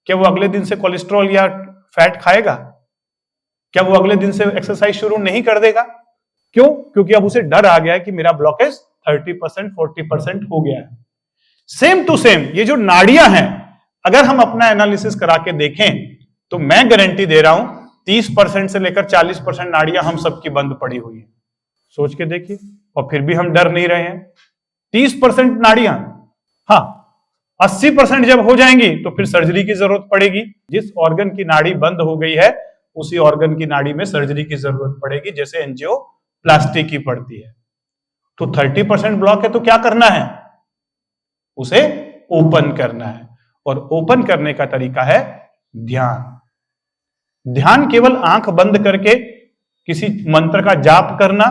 क्या वो अगले दिन से कोलेस्ट्रॉल या फैट खाएगा? क्या वो अगले दिन से एक्सरसाइज शुरू नहीं कर देगा? क्यों? क्योंकि अब उसे डर आ गया है कि मेरा ब्लॉकेज 30% 40% हो गया है। सेम टू सेम ये जो नाड़ियां हैं, अगर हम अपना एनालिसिस करा के देखें तो मैं गारंटी दे रहा हूं 30% से लेकर 40% नाड़ियां हम सबकी बंद पड़ी हुई है। सोच के देखिए, और फिर भी हम डर नहीं रहे हैं। 30% नाड़ियां, हाँ 80% जब हो जाएंगी तो फिर सर्जरी की जरूरत पड़ेगी। जिस ऑर्गन की नाड़ी बंद हो गई है उसी ऑर्गन की नाड़ी में सर्जरी की जरूरत पड़ेगी, जैसे एंजियोप्लास्टी की पड़ती है। तो 30% ब्लॉक है तो क्या करना है? उसे ओपन करना है, और ओपन करने का तरीका है ध्यान। ध्यान केवल आंख बंद करके किसी मंत्र का जाप करना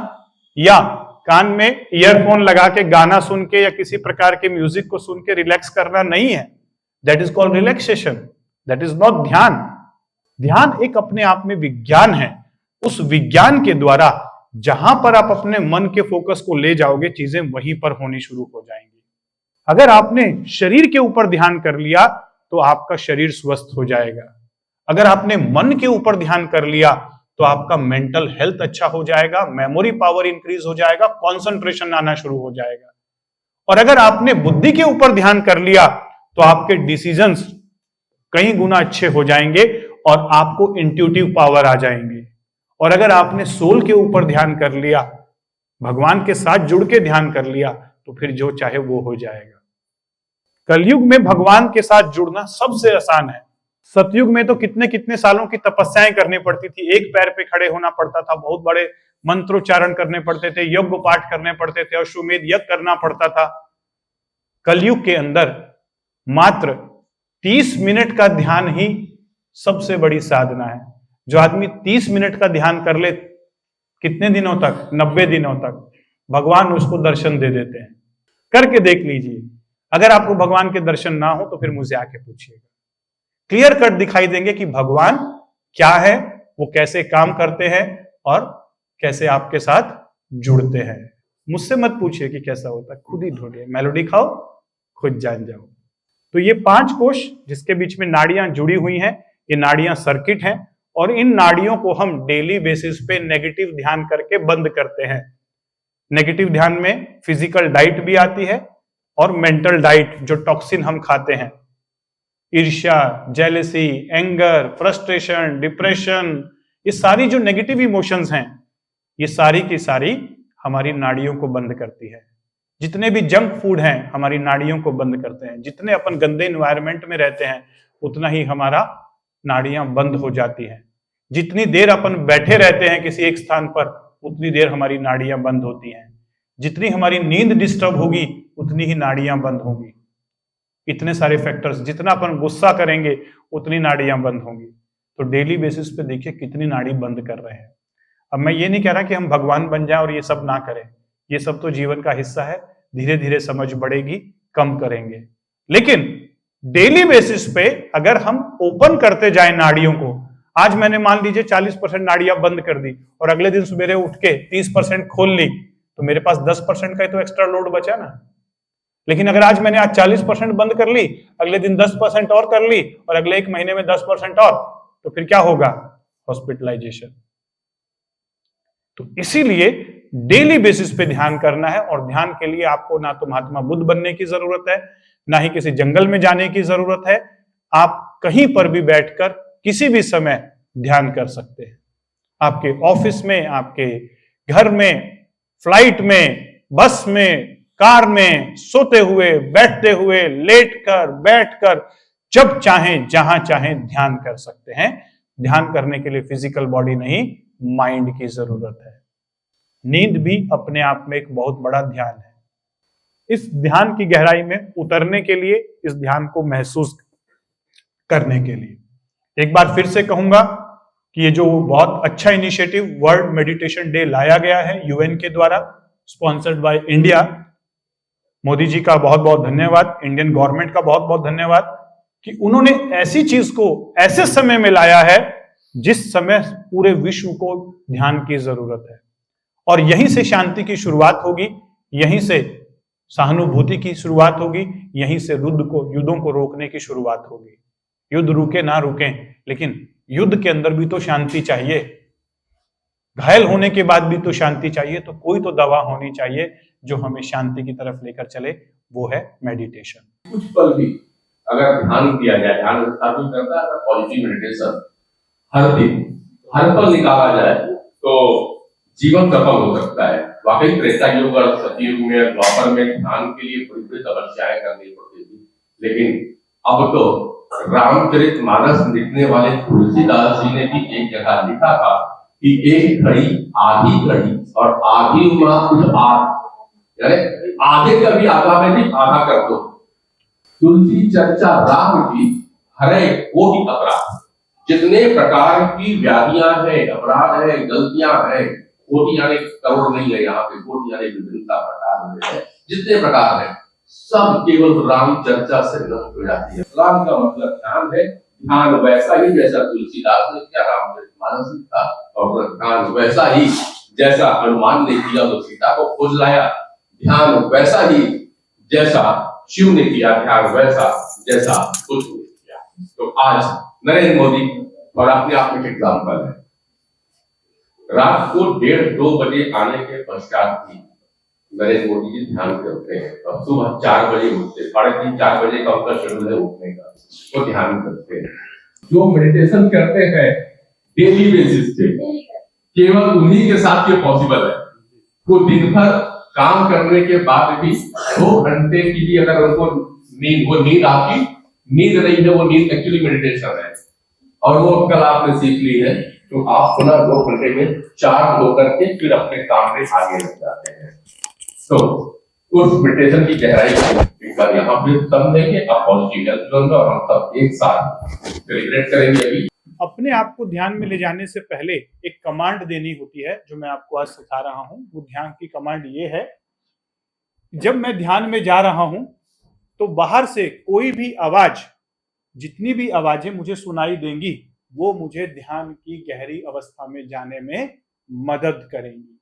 या कान में ईयरफोन लगा के गाना सुन के या किसी प्रकार के म्यूजिक को सुन के रिलैक्स करना नहीं है। That is called relaxation, that is not ध्यान। ध्यान एक अपने आप में विज्ञान है। उस विज्ञान के द्वारा जहां पर आप अपने मन के फोकस को ले जाओगे, चीजें वहीं पर होनी शुरू हो जाएंगी। अगर आपने शरीर के ऊपर ध्यान कर लिया तो आपका शरीर स्वस्थ हो जाएगा। अगर आपने मन के ऊपर ध्यान कर लिया तो आपका मेंटल हेल्थ अच्छा हो जाएगा, मेमोरी पावर इंक्रीज हो जाएगा, कंसंट्रेशन आना शुरू हो जाएगा। और अगर आपने बुद्धि के ऊपर ध्यान कर लिया तो आपके डिसीजंस कई गुना अच्छे हो जाएंगे और आपको इंट्यूटिव पावर आ जाएंगे। और अगर आपने सोल के ऊपर ध्यान कर लिया, भगवान के साथ जुड़ के ध्यान कर लिया, तो फिर जो चाहे वो हो जाएगा। कलयुग में भगवान के साथ जुड़ना सबसे आसान है। सतयुग में तो कितने कितने सालों की तपस्याएं करनी पड़ती थी, एक पैर पे खड़े होना पड़ता था, बहुत बड़े मंत्रोच्चारण करने पड़ते थे, यज्ञ पाठ करने पड़ते थे, अश्वमेध यज्ञ करना पड़ता था। कलयुग के अंदर मात्र 30 मिनट का ध्यान ही सबसे बड़ी साधना है। जो आदमी 30 मिनट का ध्यान कर ले, कितने दिनों तक? 90 दिनों तक भगवान उसको दर्शन दे देते हैं। करके देख लीजिए। अगर आपको भगवान के दर्शन ना हो तो फिर मुझे आके पूछिएगा। क्लियर कट दिखाई देंगे कि भगवान क्या है, वो कैसे काम करते हैं और कैसे आपके साथ जुड़ते हैं। मुझसे मत पूछिए कि कैसा होता है, खुद ही ढूंढिए। मेलोडी खाओ, खुद जान जाओ। तो ये 5 कोश जिसके बीच में नाड़ियां जुड़ी हुई हैं, ये नाड़ियां सर्किट हैं, और इन नाड़ियों को हम डेली बेसिस पे नेगेटिव ध्यान करके बंद करते हैं। नेगेटिव ध्यान में फिजिकल डाइट भी आती है और मेंटल डाइट, जो टॉक्सिन हम खाते हैं। ईर्ष्या, जेलेसी, एंगर, फ्रस्ट्रेशन, डिप्रेशन, ये सारी जो नेगेटिव इमोशंस हैं, ये सारी की सारी हमारी नाड़ियों को बंद करती है। जितने भी जंक फूड हैं हमारी नाड़ियों को बंद करते हैं। जितने अपन गंदे एनवायरनमेंट में रहते हैं उतना ही हमारा नाड़ियां बंद हो जाती हैं। जितनी देर अपन बैठे रहते हैं किसी एक स्थान पर उतनी देर हमारी नाड़ियां बंद होती हैं। जितनी हमारी नींद डिस्टर्ब होगी उतनी ही नाड़ियां बंद होंगी। इतने सारे फैक्टर्स, जितना अपन गुस्सा करेंगे उतनी नाड़ियां बंद होंगी। तो डेली बेसिस पे देखिए कितनी नाड़ी बंद कर रहे हैं। अब मैं ये नहीं कह रहा कि हम भगवान बन जाएं और ये सब ना करें, ये सब तो जीवन का हिस्सा है, धीरे धीरे समझ बढ़ेगी, कम करेंगे। लेकिन डेली बेसिस पे अगर हम ओपन करते जाएं नाड़ियों को, आज मैंने मान लीजिए 40% नाड़ियां बंद कर दी और अगले दिन सवेरे उठ के 30% खोल ली, तो मेरे पास 10% का ही तो एक्स्ट्रा लोड बचा ना। लेकिन अगर आज मैंने 40% बंद कर ली, अगले दिन 10% और कर ली और अगले एक महीने में 10% और, तो फिर क्या होगा? हॉस्पिटलाइजेशन। तो इसीलिए डेली बेसिस पे ध्यान करना है। और ध्यान के लिए आपको ना तो महात्मा बुद्ध बनने की जरूरत है, ना ही किसी जंगल में जाने की जरूरत है। आप कहीं पर भी बैठकर किसी भी समय ध्यान कर सकते हैं। आपके ऑफिस में, आपके घर में, फ्लाइट में, बस में, कार में, सोते हुए, बैठते हुए, लेटकर, बैठकर, जब चाहें जहां चाहें ध्यान कर सकते हैं। ध्यान करने के लिए फिजिकल बॉडी नहीं, माइंड की जरूरत है। नींद भी अपने आप में एक बहुत बड़ा ध्यान है। इस ध्यान की गहराई में उतरने के लिए, इस ध्यान को महसूस करने के लिए एक बार फिर से कहूंगा कि ये जो बहुत अच्छा इनिशिएटिव वर्ल्ड मेडिटेशन डे लाया गया है यूएन के द्वारा, sponsored by India, Modi ji का बहुत बहुत धन्यवाद, इंडियन गवर्नमेंट का बहुत बहुत धन्यवाद कि उन्होंने ऐसी चीज को ऐसे समय में लाया है जिस समय पूरे विश्व को ध्यान की जरूरत है। और यहीं से शांति की शुरुआत होगी, यहीं से सहानुभूति की शुरुआत होगी, यहीं से युद्धों को रोकने की शुरुआत होगी। युद्ध रुके ना रुके, लेकिन युद्ध के अंदर भी तो शांति चाहिए। घायल होने के बाद भी तो शांति चाहिए। तो कोई तो दवा होनी चाहिए जो हमें शांति की तरफ लेकर चले, वो है मेडिटेशन। कुछ पल भी अगर ध्यान दिया जाए, ध्यान करता है पॉजिटिव मेडिटेशन, हर दिन हर पल निकाला जाए तो जीवन सफल हो सकता है। वाकई त्रेता युग और सतयुग में, द्वापर में ध्यान के लिए बड़ी बड़ी तपस्याएं करनी पड़ती थी, लेकिन अब तो रामचरितमानस लिखने वाले तुलसीदास जी ने भी एक जगह लिखा था कि एक घड़ी आधी घड़ी और आधी कुछ यानी आधे का भी आधा में भी आधा कर दो। तुलसी चर्चा राम की हरे वो ही अपराध। जितने प्रकार की व्याधियां हैं, अपराध है, गलतियां हैं, कोटि यानी करोड़ नहीं है यहाँ पे, कोटि यानी विभिन्नता प्रकार है, जितने प्रकार है सब केवल राम चर्चा से नष्ट हो जाती है। राम का मतलब ध्यान है। ध्यान वैसा ही जैसा तुलसीदास ने किया, रामचरितमानस लिखा, और ध्यान वैसा ही जैसा हनुमान ने किया तो सीता को खोज लाया। ध्यान वैसा ही जैसा शिव ने किया, ध्यान वैसा जैसा कुछ ने किया। तो आज नरेंद्र मोदी और अपने आप में एग्जाम्पल है। रात को 1:30-2 बजे आने के पश्चात भी नरेंद्र मोदी जी ध्यान करते हैं और सुबह 4 बजे उठते, 3:30-4 बजे का उनका शेड्यूल है उठने का, वो ध्यान करते हैं। जो मेडिटेशन करते हैं डेली बेसिस पे, केवल उन्हीं के साथ ये पॉसिबल है। वो दिन भर काम करने के बाद भी 2 घंटे की भी अगर उनको नींद आपकी नींद नहीं है, वो नींद एक्चुअली मेडिटेशन है। और वो कल आपने सीख ली है, तो आप पुनः 2 घंटे में चार्ज होकर के फिर अपने काम में आगे लग जाते हैं। तो उस मेडिटेशन की गहराई यहाँ पे समझेंगे, आप पॉजिटिव हेल्थ जोन में, और हम सब एक साथ सेलिब्रेट करेंगे। अभी अपने आप को ध्यान में ले जाने से पहले एक कमांड देनी होती है जो मैं आपको आज सिखा रहा हूं। वो ध्यान की कमांड ये है, जब मैं ध्यान में जा रहा हूं तो बाहर से कोई भी आवाज, जितनी भी आवाजें मुझे सुनाई देंगी, वो मुझे ध्यान की गहरी अवस्था में जाने में मदद करेंगी।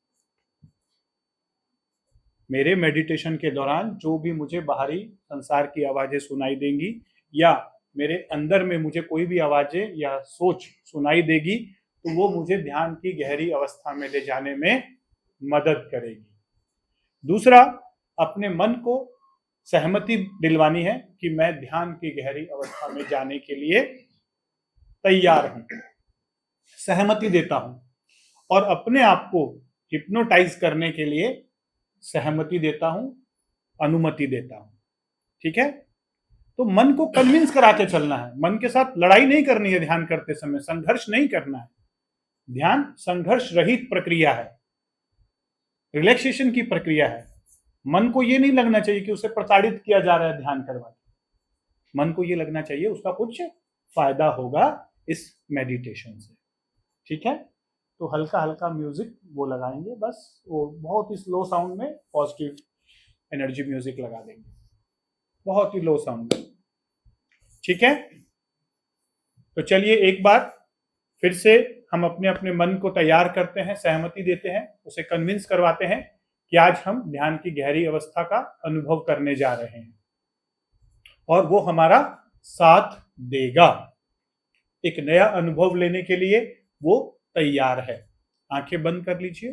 मेरे मेडिटेशन के दौरान जो भी मुझे बाहरी संसार की आवाजें सुनाई देंगी या मेरे अंदर में मुझे कोई भी आवाजें या सोच सुनाई देगी, तो वो मुझे ध्यान की गहरी अवस्था में ले जाने में मदद करेगी। दूसरा, अपने मन को सहमति दिलवानी है कि मैं ध्यान की गहरी अवस्था में जाने के लिए तैयार हूं, सहमति देता हूं, और अपने आप को हिप्नोटाइज करने के लिए सहमति देता हूं, अनुमति देता हूं। ठीक है, तो मन को कन्विंस करा के चलना है, मन के साथ लड़ाई नहीं करनी है, ध्यान करते समय संघर्ष नहीं करना है। ध्यान संघर्ष रहित प्रक्रिया है, रिलैक्सेशन की प्रक्रिया है। मन को ये नहीं लगना चाहिए कि उसे प्रताड़ित किया जा रहा है ध्यान करवा के। मन को ये लगना चाहिए उसका कुछ फायदा होगा इस मेडिटेशन से। ठीक है, तो हल्का हल्का म्यूजिक वो लगाएंगे, बस वो बहुत ही स्लो साउंड में पॉजिटिव एनर्जी म्यूजिक लगा देंगे, बहुत ही लो साउंड में। ठीक है, तो चलिए एक बार फिर से हम अपने अपने मन को तैयार करते हैं, सहमति देते हैं, उसे कन्विंस करवाते हैं कि आज हम ध्यान की गहरी अवस्था का अनुभव करने जा रहे हैं और वो हमारा साथ देगा। एक नया अनुभव लेने के लिए वो तैयार है। आंखें बंद कर लीजिए,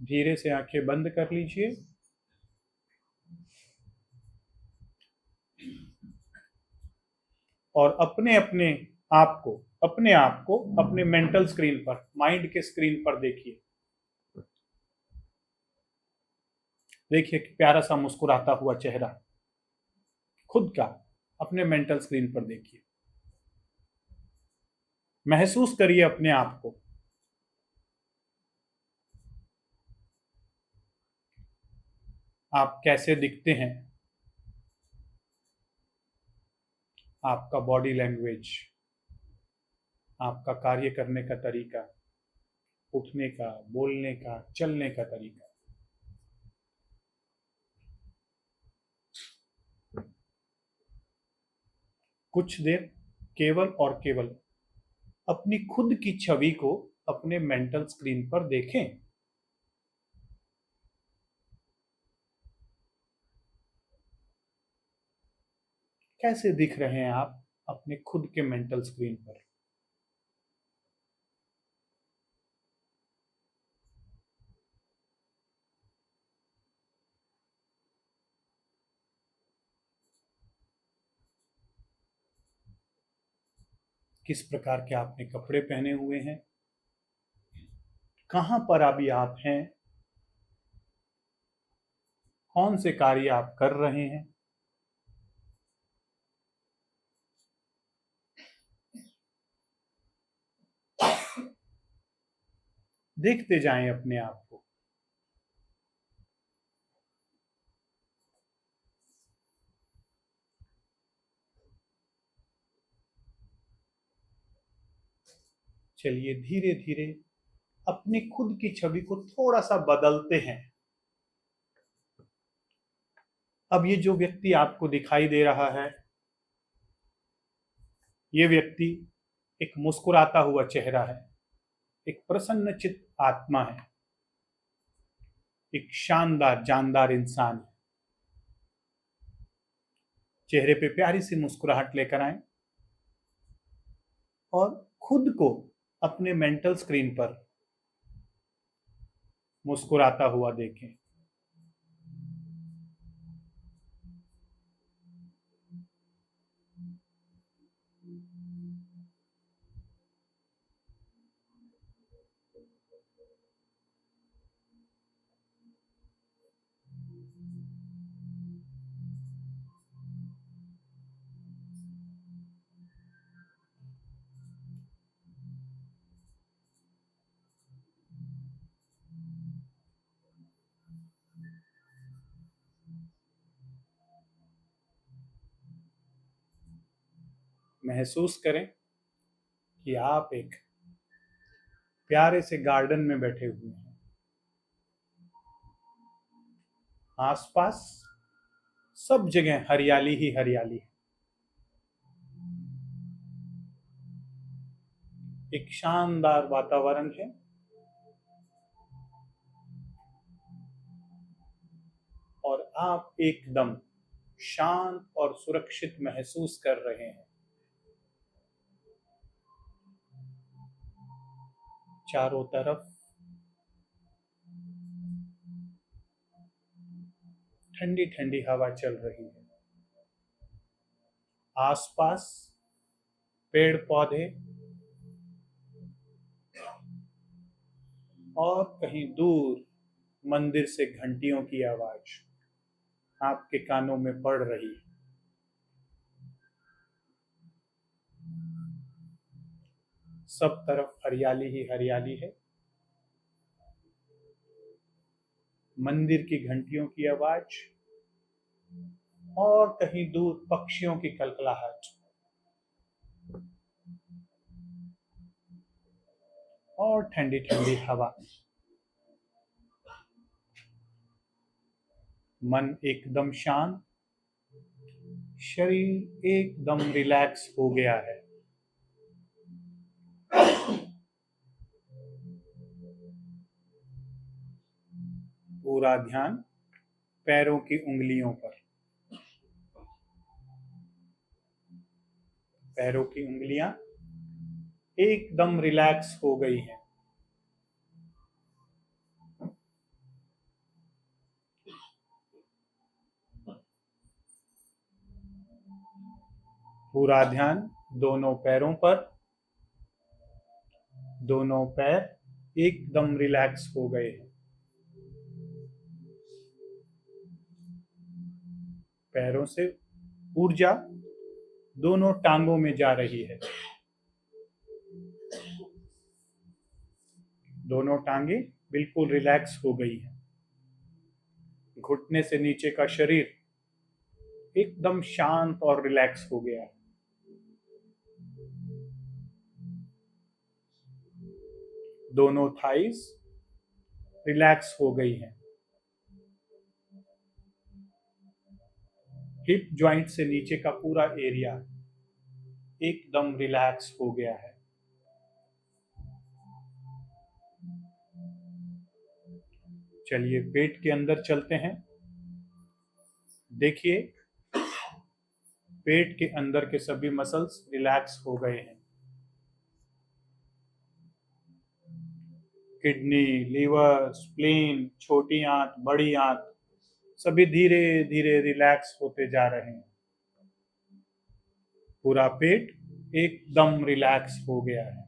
धीरे से आंखें बंद कर लीजिए और अपने आप को अपने मेंटल स्क्रीन पर, माइंड के स्क्रीन पर देखिए। देखिए प्यारा सा मुस्कुराता हुआ चेहरा खुद का अपने मेंटल स्क्रीन पर देखिए। महसूस करिए अपने आप को। आप कैसे दिखते हैं, आपका बॉडी लैंग्वेज, आपका कार्य करने का तरीका, उठने का, बोलने का, चलने का तरीका। कुछ देर केवल और केवल अपनी खुद की छवि को अपने मेंटल स्क्रीन पर देखें। कैसे दिख रहे हैं आप अपने खुद के मेंटल स्क्रीन पर? किस प्रकार के आपने कपड़े पहने हुए हैं, कहां पर अभी आप हैं, कौन से कार्य आप कर रहे हैं। देखते जाएं अपने आप को। चलिए धीरे धीरे अपनी खुद की छवि को थोड़ा सा बदलते हैं। अब ये जो व्यक्ति आपको दिखाई दे रहा है, ये व्यक्ति एक मुस्कुराता हुआ चेहरा है, एक प्रसन्नचित्त आत्मा है, एक शानदार जानदार इंसान है। चेहरे पे प्यारी सी मुस्कुराहट लेकर आए और खुद को अपने मेंटल स्क्रीन पर मुस्कुराता हुआ देखें। महसूस करें कि आप एक प्यारे से गार्डन में बैठे हुए हैं। आसपास सब जगह हरियाली ही हरियाली है। एक शानदार वातावरण है और आप एकदम शांत और सुरक्षित महसूस कर रहे हैं। चारों तरफ ठंडी ठंडी हवा चल रही है। आसपास पेड़ पौधे और कहीं दूर मंदिर से घंटियों की आवाज आपके कानों में पड़ रही है। सब तरफ हरियाली ही हरियाली है। मंदिर की घंटियों की आवाज और कहीं दूर पक्षियों की कलकलाहट और ठंडी ठंडी हवा। मन एकदम शांत, शरीर एकदम रिलैक्स हो गया है। पूरा ध्यान पैरों की उंगलियों पर। पैरों की उंगलियां एकदम रिलैक्स हो गई हैं। पूरा ध्यान दोनों पैरों पर। दोनों पैर एकदम रिलैक्स हो गए हैं। पैरों से ऊर्जा दोनों टांगों में जा रही है। दोनों टांगे बिल्कुल रिलैक्स हो गई हैं। घुटने से नीचे का शरीर एकदम शांत और रिलैक्स हो गया है। दोनों थाइस रिलैक्स हो गई हैं। हिप जॉइंट से नीचे का पूरा एरिया एकदम रिलैक्स हो गया है। चलिए पेट के अंदर चलते हैं। देखिए पेट के अंदर के सभी मसल्स रिलैक्स हो गए हैं। किडनी, लीवर, स्प्लीन, छोटी आंत, बड़ी आंत सभी धीरे धीरे रिलैक्स होते जा रहे हैं। पूरा पेट एकदम रिलैक्स हो गया है।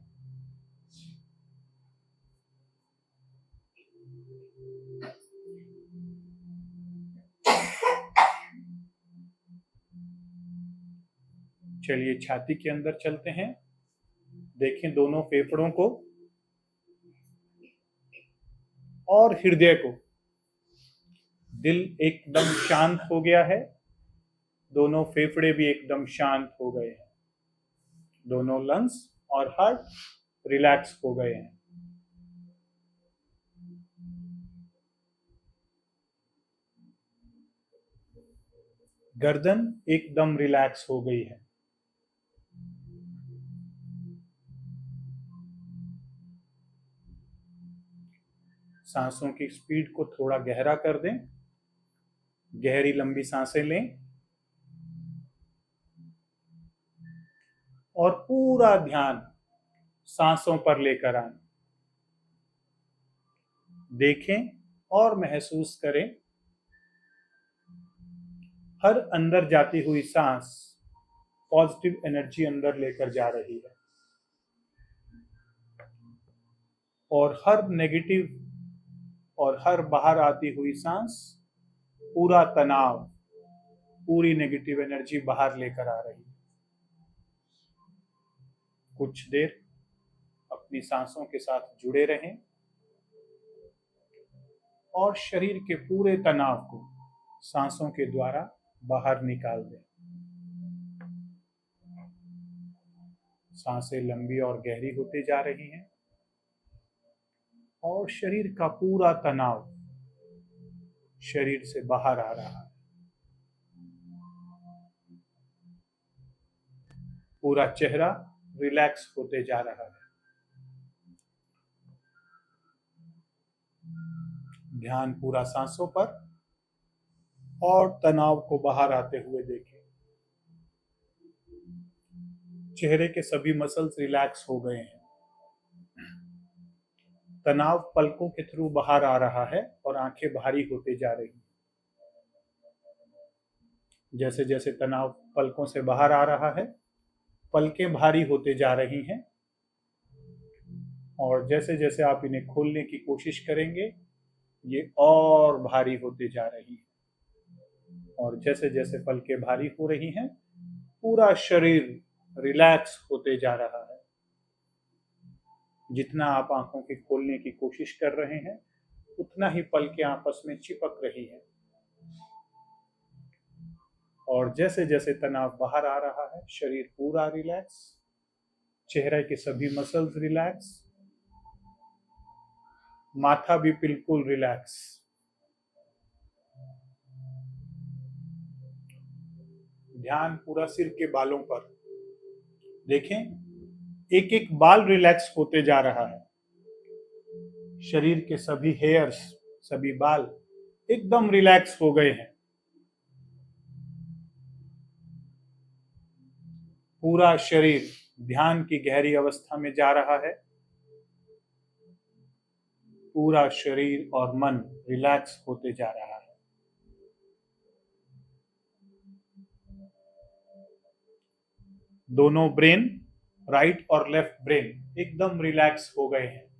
चलिए छाती के अंदर चलते हैं। देखें दोनों फेफड़ों को और हृदय को। दिल एकदम शांत हो गया है। दोनों फेफड़े भी एकदम शांत हो गए हैं। दोनों लंग्स और हार्ट रिलैक्स हो गए हैं। गर्दन एकदम रिलैक्स हो गई है। सांसों की स्पीड को थोड़ा गहरा कर दें। गहरी लंबी सांसें लें और पूरा ध्यान सांसों पर लेकर आएं। देखें और महसूस करें हर अंदर जाती हुई सांस पॉजिटिव एनर्जी अंदर लेकर जा रही है और हर नेगेटिव और हर बाहर आती हुई सांस पूरा तनाव, पूरी नेगेटिव एनर्जी बाहर लेकर आ रही है। कुछ देर अपनी सांसों के साथ जुड़े रहें और शरीर के पूरे तनाव को सांसों के द्वारा बाहर निकाल दें। सांसें लंबी और गहरी होती जा रही हैं और शरीर का पूरा तनाव शरीर से बाहर आ रहा है। पूरा चेहरा रिलैक्स होते जा रहा है। ध्यान पूरा सांसों पर और तनाव को बाहर आते हुए देखें। चेहरे के सभी मसल्स रिलैक्स हो गए हैं। तनाव पलकों के थ्रू बाहर आ रहा है और आंखें भारी होते जा रही हैं। जैसे जैसे तनाव पलकों से बाहर आ रहा है, पलकें भारी होते जा रही हैं, और जैसे जैसे आप इन्हें खोलने की कोशिश करेंगे ये और भारी होते जा रही हैं, और जैसे जैसे पलकें भारी हो रही हैं पूरा शरीर रिलैक्स होते जा रहा है। जितना आप आंखों के खोलने की कोशिश कर रहे हैं उतना ही पलकें आपस में चिपक रही हैं, और जैसे जैसे तनाव बाहर आ रहा है शरीर पूरा रिलैक्स, चेहरे के सभी मसल्स रिलैक्स, माथा भी बिल्कुल रिलैक्स। ध्यान पूरा सिर के बालों पर। देखें एक एक बाल रिलैक्स होते जा रहा है, शरीर के सभी हेयर्स, सभी बाल एकदम रिलैक्स हो गए हैं। पूरा शरीर ध्यान की गहरी अवस्था में जा रहा है, पूरा शरीर और मन रिलैक्स होते जा रहा है। दोनों ब्रेन, राइट और लेफ्ट ब्रेन एकदम रिलैक्स हो गए हैं।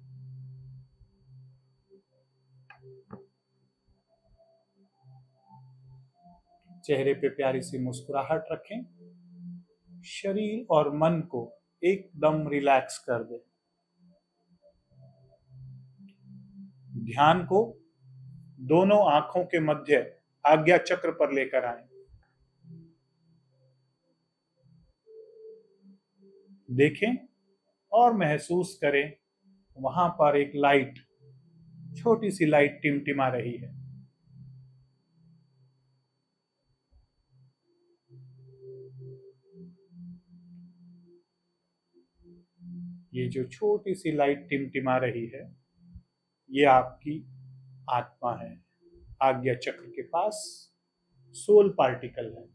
चेहरे पे प्यारी सी मुस्कुराहट रखें, शरीर और मन को एकदम रिलैक्स कर दें। ध्यान को दोनों आंखों के मध्य आज्ञा चक्र पर लेकर आएं। देखें और महसूस करें वहां पर एक लाइट, छोटी सी लाइट टिमटिमा रही है। ये जो छोटी सी लाइट टिमटिमा रही है ये आपकी आत्मा है, आज्ञा चक्र के पास सोल पार्टिकल है।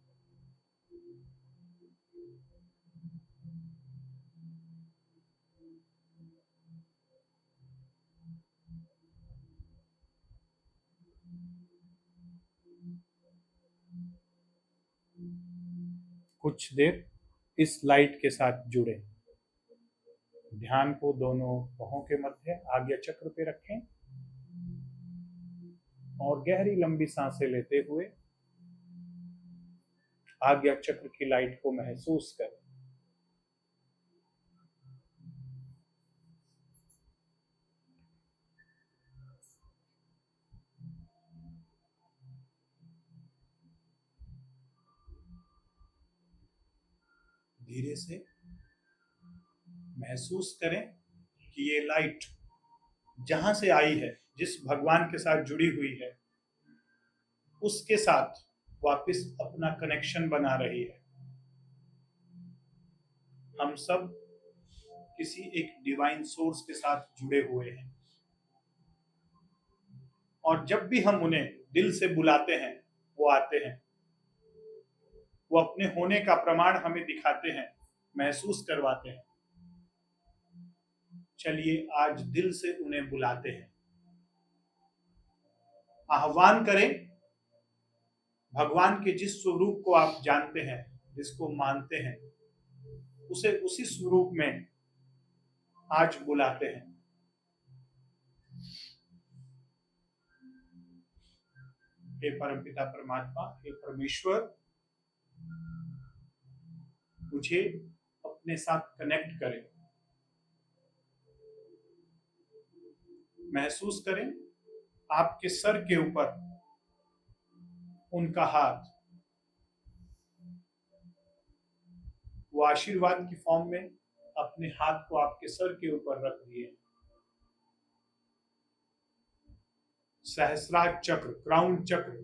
कुछ देर इस लाइट के साथ जुड़े। ध्यान को दोनों बाहों के मध्य आज्ञा चक्र पे रखें और गहरी लंबी सांसें लेते हुए आज्ञा चक्र की लाइट को महसूस करें। धीरे से महसूस करें कि ये लाइट जहां से आई है, जिस भगवान के साथ जुड़ी हुई है, उसके साथ वापस अपना कनेक्शन बना रही है। हम सब किसी एक डिवाइन सोर्स के साथ जुड़े हुए हैं, और जब भी हम उन्हें दिल से बुलाते हैं वो आते हैं। वो अपने होने का प्रमाण हमें दिखाते हैं, महसूस करवाते हैं। चलिए आज दिल से उन्हें बुलाते हैं, आह्वान करें। भगवान के जिस स्वरूप को आप जानते हैं, जिसको मानते हैं, उसे उसी स्वरूप में आज बुलाते हैं। हे परमपिता परमात्मा, हे परमेश्वर, मुझे अपने साथ कनेक्ट करें। महसूस करें आपके सर के ऊपर उनका हाथ, वो आशीर्वाद की फॉर्म में अपने हाथ को आपके सर के ऊपर रख दिए। सहस्रार चक्र, क्राउन चक्र,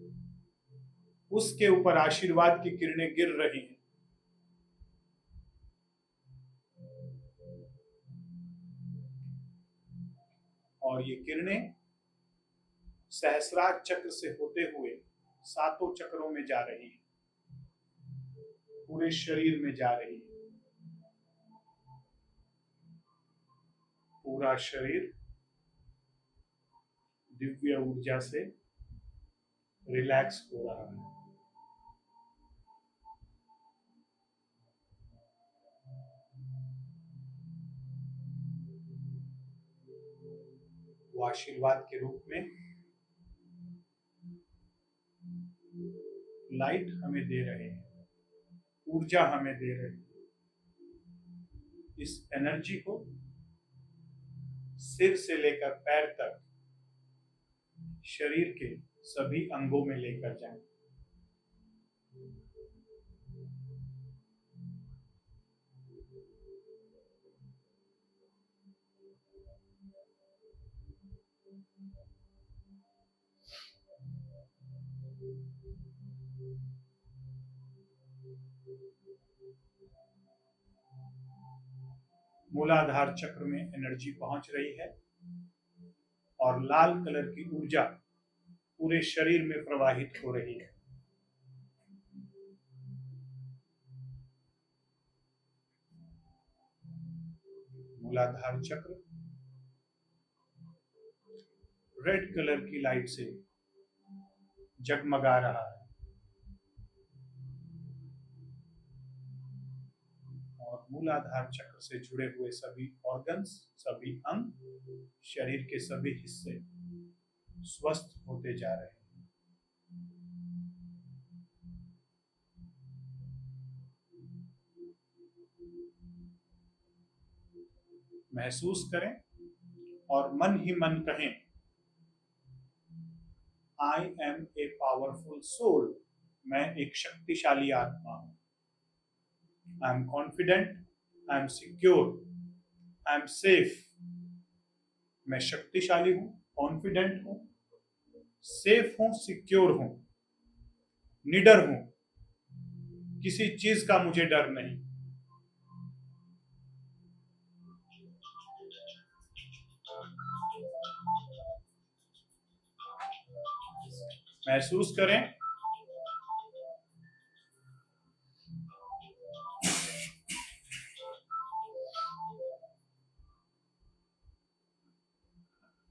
उसके ऊपर आशीर्वाद की किरणें गिर रही हैं। और ये किरणें सहस्रार चक्र से होते हुए सातों चक्रों में जा रही है, पूरे शरीर में जा रही है। पूरा शरीर दिव्य ऊर्जा से रिलैक्स हो रहा है। वो आशीर्वाद के रूप में लाइट हमें दे रहे हैं, ऊर्जा हमें दे रहे हैं। इस एनर्जी को सिर से लेकर पैर तक शरीर के सभी अंगों में लेकर जाएं। मूलाधार चक्र में एनर्जी पहुंच रही है और लाल कलर की ऊर्जा पूरे शरीर में प्रवाहित हो रही है। मूलाधार चक्र रेड कलर की लाइट से जगमगा रहा है और मूलाधार चक्र से जुड़े हुए सभी ऑर्गन्स, सभी अंग, शरीर के सभी हिस्से स्वस्थ होते जा रहे हैं। महसूस करें और मन ही मन कहें, I am a powerful soul. मैं एक शक्तिशाली आत्मा हूं। I am confident, I am secure, I am safe. मैं शक्तिशाली हूं, कॉन्फिडेंट हूं, सेफ हूं, सिक्योर हूं, निडर हूं। किसी चीज का मुझे डर नहीं। महसूस करें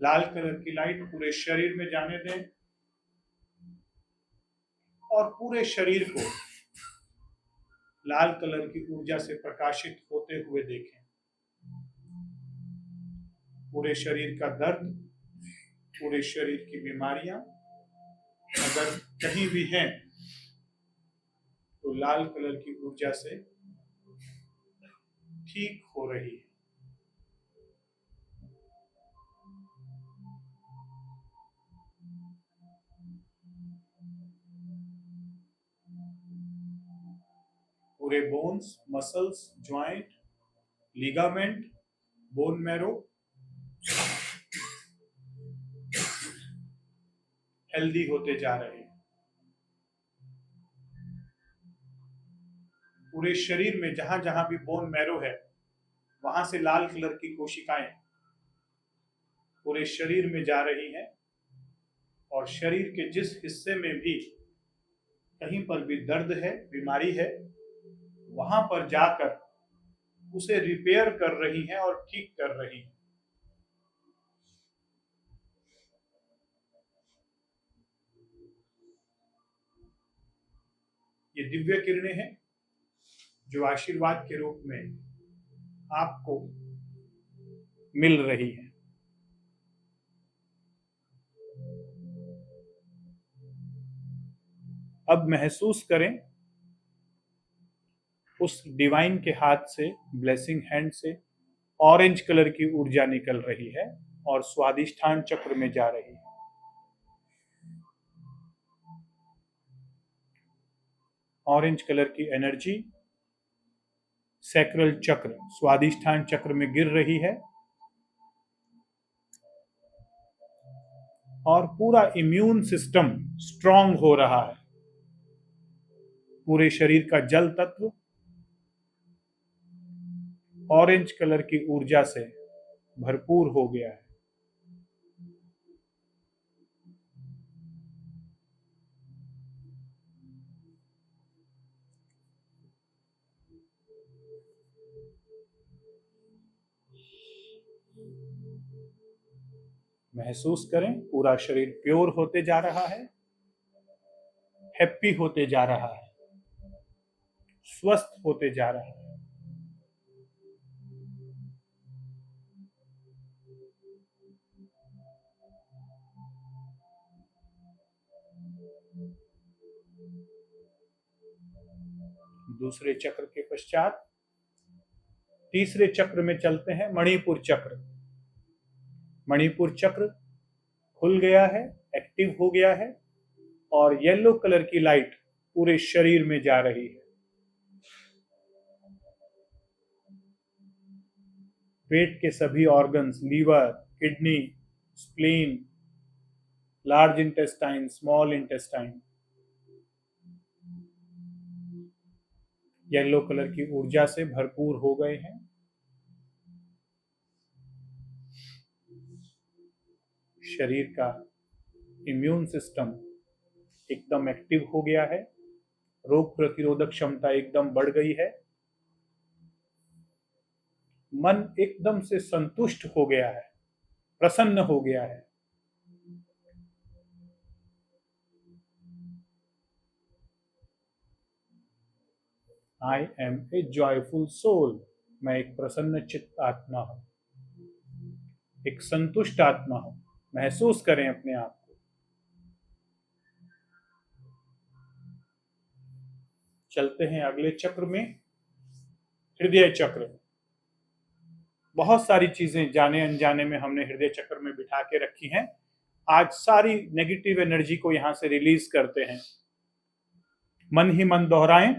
लाल कलर की लाइट पूरे शरीर में जाने दें और पूरे शरीर को लाल कलर की ऊर्जा से प्रकाशित होते हुए देखें। पूरे शरीर का दर्द, पूरे शरीर की बीमारियां अगर कहीं भी हैं तो लाल कलर की ऊर्जा से ठीक हो रही है। पूरे bones, muscles, joint, ligament, bone marrow healthy होते जा रहे हैं। पूरे शरीर में जहां जहां भी बोन मैरो है वहां से लाल कलर की कोशिकाएं पूरे शरीर में जा रही हैं और शरीर के जिस हिस्से में भी कहीं पर भी दर्द है, बीमारी है, वहां पर जाकर उसे रिपेयर कर रही हैं और ठीक कर रही हैं। ये दिव्य किरणें हैं जो आशीर्वाद के रूप में आपको मिल रही है। अब महसूस करें उस डिवाइन के हाथ से, ब्लेसिंग हैंड से ऑरेंज कलर की ऊर्जा निकल रही है और स्वादिष्ठान चक्र में जा रही है। ऑरेंज कलर की एनर्जी सैक्रल चक्र, स्वादिष्ठान चक्र में गिर रही है और पूरा इम्यून सिस्टम स्ट्रांग हो रहा है। पूरे शरीर का जल तत्व ऑरेंज कलर की ऊर्जा से भरपूर हो गया है। महसूस करें पूरा शरीर प्योर होते जा रहा है, हैप्पी होते जा रहा है, स्वस्थ होते जा रहा है। दूसरे चक्र के पश्चात तीसरे चक्र में चलते हैं, मणिपुर चक्र। मणिपुर चक्र खुल गया है, एक्टिव हो गया है और येलो कलर की लाइट पूरे शरीर में जा रही है। पेट के सभी organs, liver, kidney, spleen, large intestine, small intestine, yellow colour की ऊर्जा से भरपूर हो गए हैं। शरीर का इम्यून सिस्टम एकदम एक्टिव हो गया है, रोग प्रतिरोधक क्षमता एकदम बढ़ गई है, मन एकदम से संतुष्ट हो गया है, प्रसन्न हो गया है। I am a joyful soul. मैं एक प्रसन्न चित्त आत्मा हूं, एक संतुष्ट आत्मा हूं। महसूस करें अपने आप को। चलते हैं अगले चक्र में, हृदय चक्र। बहुत सारी चीजें जाने अनजाने में हमने हृदय चक्र में बिठा के रखी हैं। आज सारी नेगेटिव एनर्जी को यहां से रिलीज करते हैं। मन ही मन दोहराएं,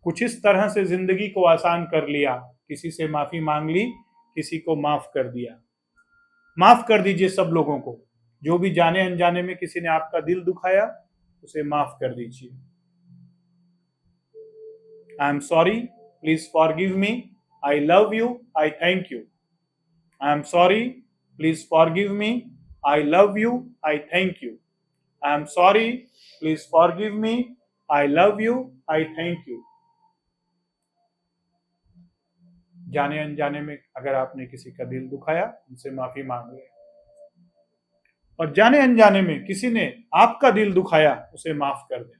कुछ इस तरह से जिंदगी को आसान कर लिया, किसी से माफी मांग ली, किसी को माफ कर दिया। माफ कर दीजिए सब लोगों को, जो भी जाने अनजाने में किसी ने आपका दिल दुखाया उसे माफ कर दीजिए। I am sorry, please forgive me, I love you, I thank you. I am sorry, please forgive me, I love you, I thank you. I am sorry, please forgive me, I love you, I thank you. जाने अनजाने में अगर आपने किसी का दिल दुखाया, उनसे माफी मांग ले। और जाने अनजाने में किसी ने आपका दिल दुखाया, उसे माफ कर दे।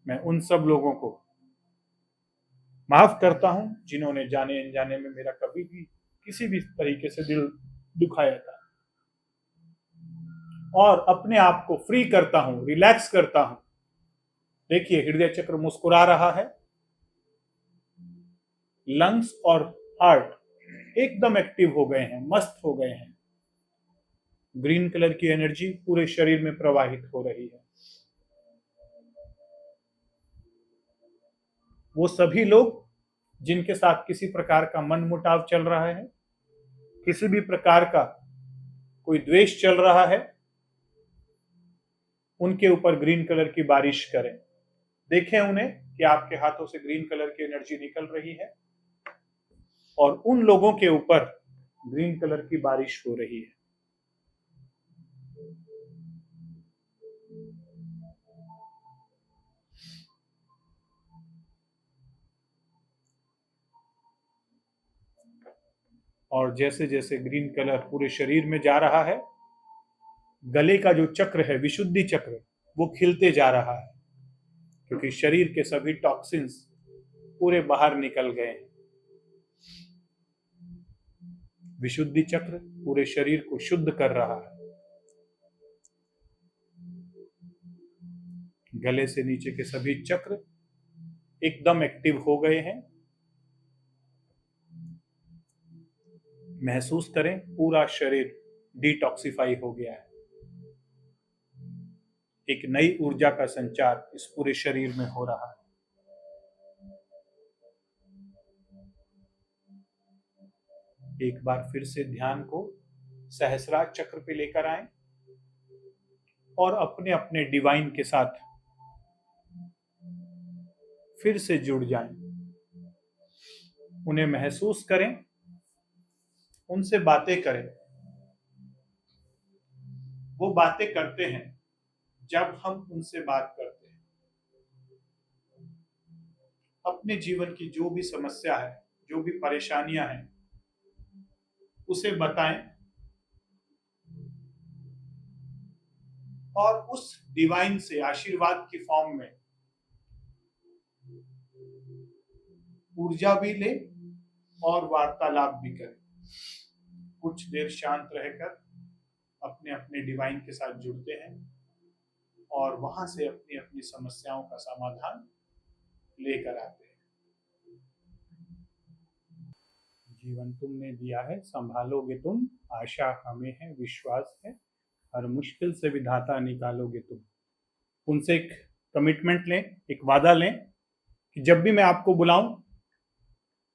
मैं उन सब लोगों को माफ करता हूं जिन्होंने जाने अनजाने में मेरा कभी भी किसी भी तरीके से दिल दुखाया था, और अपने आप को फ्री करता हूं, रिलैक्स करता हूं। देखिए, हृदय चक्र मुस्कुरा रहा है, लंग्स और हार्ट एकदम एक्टिव हो गए हैं, मस्त हो गए हैं। ग्रीन कलर की एनर्जी पूरे शरीर में प्रवाहित हो रही है। वो सभी लोग जिनके साथ किसी प्रकार का मन मुटाव चल रहा है, किसी भी प्रकार का कोई द्वेष चल रहा है, उनके ऊपर ग्रीन कलर की बारिश करें। देखें उन्हें कि आपके हाथों से ग्रीन कलर की एनर्जी निकल रही है और उन लोगों के ऊपर ग्रीन कलर की बारिश हो रही है। और जैसे जैसे ग्रीन कलर पूरे शरीर में जा रहा है, गले का जो चक्र है, विशुद्धि चक्र, वो खिलते जा रहा है, क्योंकि शरीर के सभी टॉक्सिन्स पूरे बाहर निकल गए हैं। विशुद्धि चक्र पूरे शरीर को शुद्ध कर रहा है। गले से नीचे के सभी चक्र एकदम एक्टिव हो गए हैं। महसूस करें, पूरा शरीर डिटॉक्सिफाई हो गया है। एक नई ऊर्जा का संचार इस पूरे शरीर में हो रहा है। एक बार फिर से ध्यान को सहस्रार चक्र पे लेकर आएं और अपने अपने डिवाइन के साथ फिर से जुड़ जाएं। उन्हें महसूस करें, उनसे बातें करें। वो बातें करते हैं जब हम उनसे बात करते हैं। अपने जीवन की जो भी समस्या है, जो भी परेशानियां हैं, उसे बताएं और उस डिवाइन से आशीर्वाद की फॉर्म में ऊर्जा भी ले और वार्तालाप भी करें। कुछ देर शांत रहकर अपने अपने डिवाइन के साथ जुड़ते हैं और वहां से अपनी अपनी समस्याओं का समाधान लेकर आते हैं। जीवन तुमने दिया है, संभालोगे तुम, आशा हमें है, विश्वास है, हर मुश्किल से विधाता निकालोगे तुम। उनसे एक कमिटमेंट लें, एक वादा लें कि जब भी मैं आपको बुलाऊं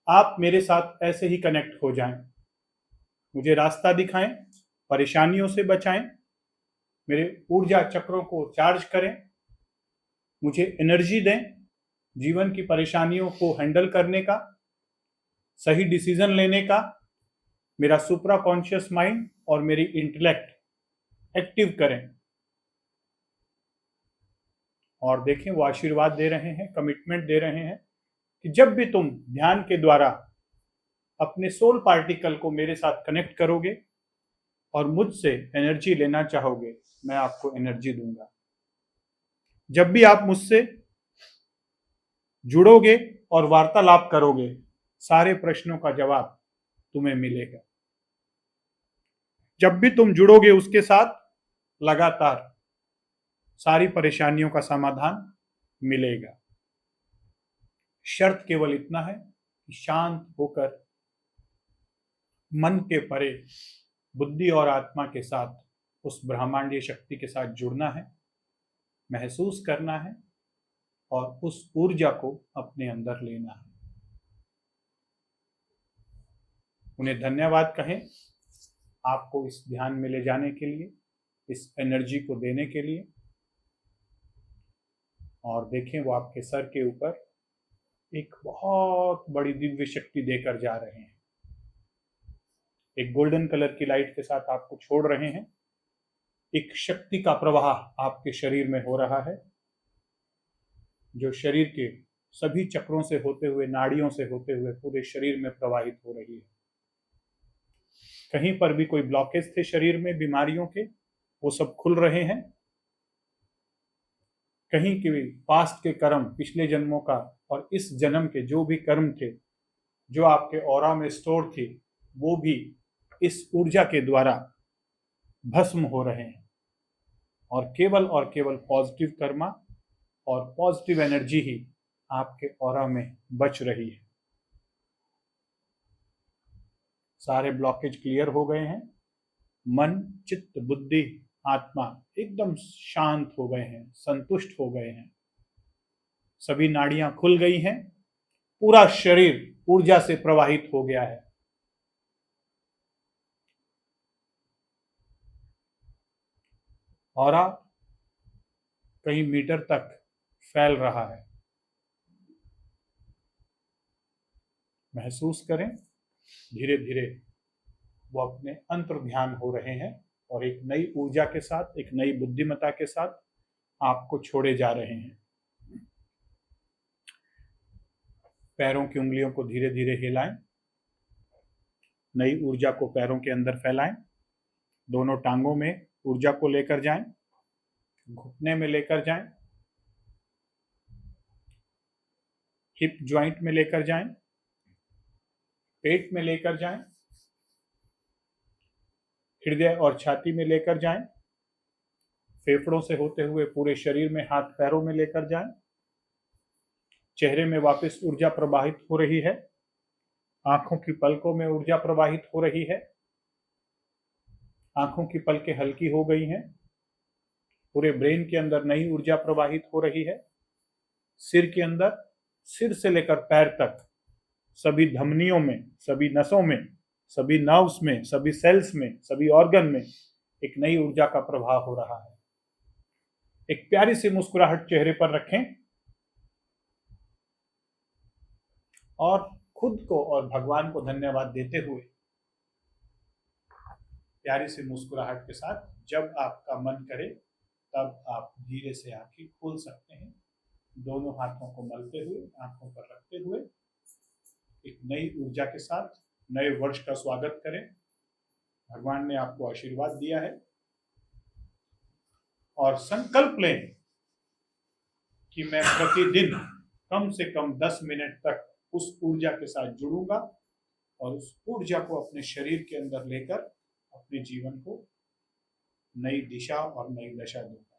आप मेरे साथ ऐसे ही कनेक्ट हो जाएं, मुझे रास्ता दिखाएं, परेशानियों से बचाएं, मेरे ऊर्जा चक्रों को चार्ज करें, मुझे एनर्जी दें जीवन की परेशानियों को हैंडल करने का, सही डिसीजन लेने का, मेरा सुप्रा कॉन्शियस माइंड और मेरी इंटेलेक्ट एक्टिव करें। और देखें वो आशीर्वाद दे रहे हैं, कमिटमेंट दे रहे हैं कि जब भी तुम ध्यान के द्वारा अपने सोल पार्टिकल को मेरे साथ कनेक्ट करोगे और मुझसे एनर्जी लेना चाहोगे, मैं आपको एनर्जी दूंगा। जब भी आप मुझसे जुड़ोगे और वार्तालाप करोगे, सारे प्रश्नों का जवाब तुम्हें मिलेगा। जब भी तुम जुड़ोगे उसके साथ, लगातार सारी परेशानियों का समाधान मिलेगा। शर्त केवल इतना है कि शांत होकर मन के परे बुद्धि और आत्मा के साथ उस ब्रह्मांडीय शक्ति के साथ जुड़ना है, महसूस करना है और उस ऊर्जा को अपने अंदर लेना है। उन्हें धन्यवाद कहें आपको इस ध्यान में ले जाने के लिए, इस एनर्जी को देने के लिए। और देखें वो आपके सर के ऊपर एक बहुत बड़ी दिव्य शक्ति देकर जा रहे हैं। एक गोल्डन कलर की लाइट के साथ आपको छोड़ रहे हैं। एक शक्ति का प्रवाह आपके शरीर में हो रहा है, जो शरीर के सभी चक्रों से होते हुए, नाड़ियों से होते हुए पूरे शरीर में प्रवाहित हो रही है। कहीं पर भी कोई ब्लॉकेज थे शरीर में बीमारियों के, वो सब खुल रहे हैं। कहीं के भी पास्ट के कर्म, पिछले जन्मों का और इस जन्म के जो भी कर्म थे, जो आपके ऑरा में स्टोर थी, वो भी इस ऊर्जा के द्वारा भस्म हो रहे हैं। और केवल पॉजिटिव कर्मा और पॉजिटिव एनर्जी ही आपके ऑरा में बच रही है। सारे ब्लॉकेज क्लियर हो गए हैं। मन, चित्त, बुद्धि, आत्मा एकदम शांत हो गए हैं, संतुष्ट हो गए हैं। सभी नाड़ियां खुल गई हैं। पूरा शरीर ऊर्जा से प्रवाहित हो गया है। ऑरा कई मीटर तक फैल रहा है। महसूस करें, धीरे धीरे वो अपने अंतर ध्यान हो रहे हैं और एक नई ऊर्जा के साथ, एक नई बुद्धिमत्ता के साथ आपको छोड़े जा रहे हैं। पैरों की उंगलियों को धीरे धीरे हिलाएं, नई ऊर्जा को पैरों के अंदर फैलाएं। दोनों टांगों में ऊर्जा को लेकर जाएं, घुटने में लेकर जाएं, हिप जॉइंट में लेकर जाएं, पेट में लेकर जाएं, हृदय और छाती में लेकर जाएं, फेफड़ों से होते हुए पूरे शरीर में, हाथ पैरों में लेकर जाएं। चेहरे में वापस ऊर्जा प्रवाहित हो रही है। आंखों की पलकों में ऊर्जा प्रवाहित हो रही है। आंखों की पलकें हल्की हो गई हैं। पूरे ब्रेन के अंदर नई ऊर्जा प्रवाहित हो रही है। सिर के अंदर, सिर से लेकर पैर तक सभी धमनियों में, सभी नसों में, सभी नर्व्स में, सभी सेल्स में, सभी ऑर्गन में एक नई ऊर्जा का प्रवाह हो रहा है। एक प्यारी सी मुस्कुराहट चेहरे पर रखें और खुद को और भगवान को धन्यवाद देते हुए प्यारी सी मुस्कुराहट के साथ जब आपका मन करे तब आप धीरे से आंखें खोल सकते हैं। दोनों हाथों को मलते हुए, आंखों पर रखते हुए एक नई ऊर्जा के साथ नए वर्ष का स्वागत करें। भगवान ने आपको आशीर्वाद दिया है और संकल्प लें कि मैं प्रतिदिन कम से कम 10 मिनट तक उस ऊर्जा के साथ जुड़ूंगा और उस ऊर्जा को अपने शरीर के अंदर लेकर अपने जीवन को नई दिशा और नई दशा दूंगा।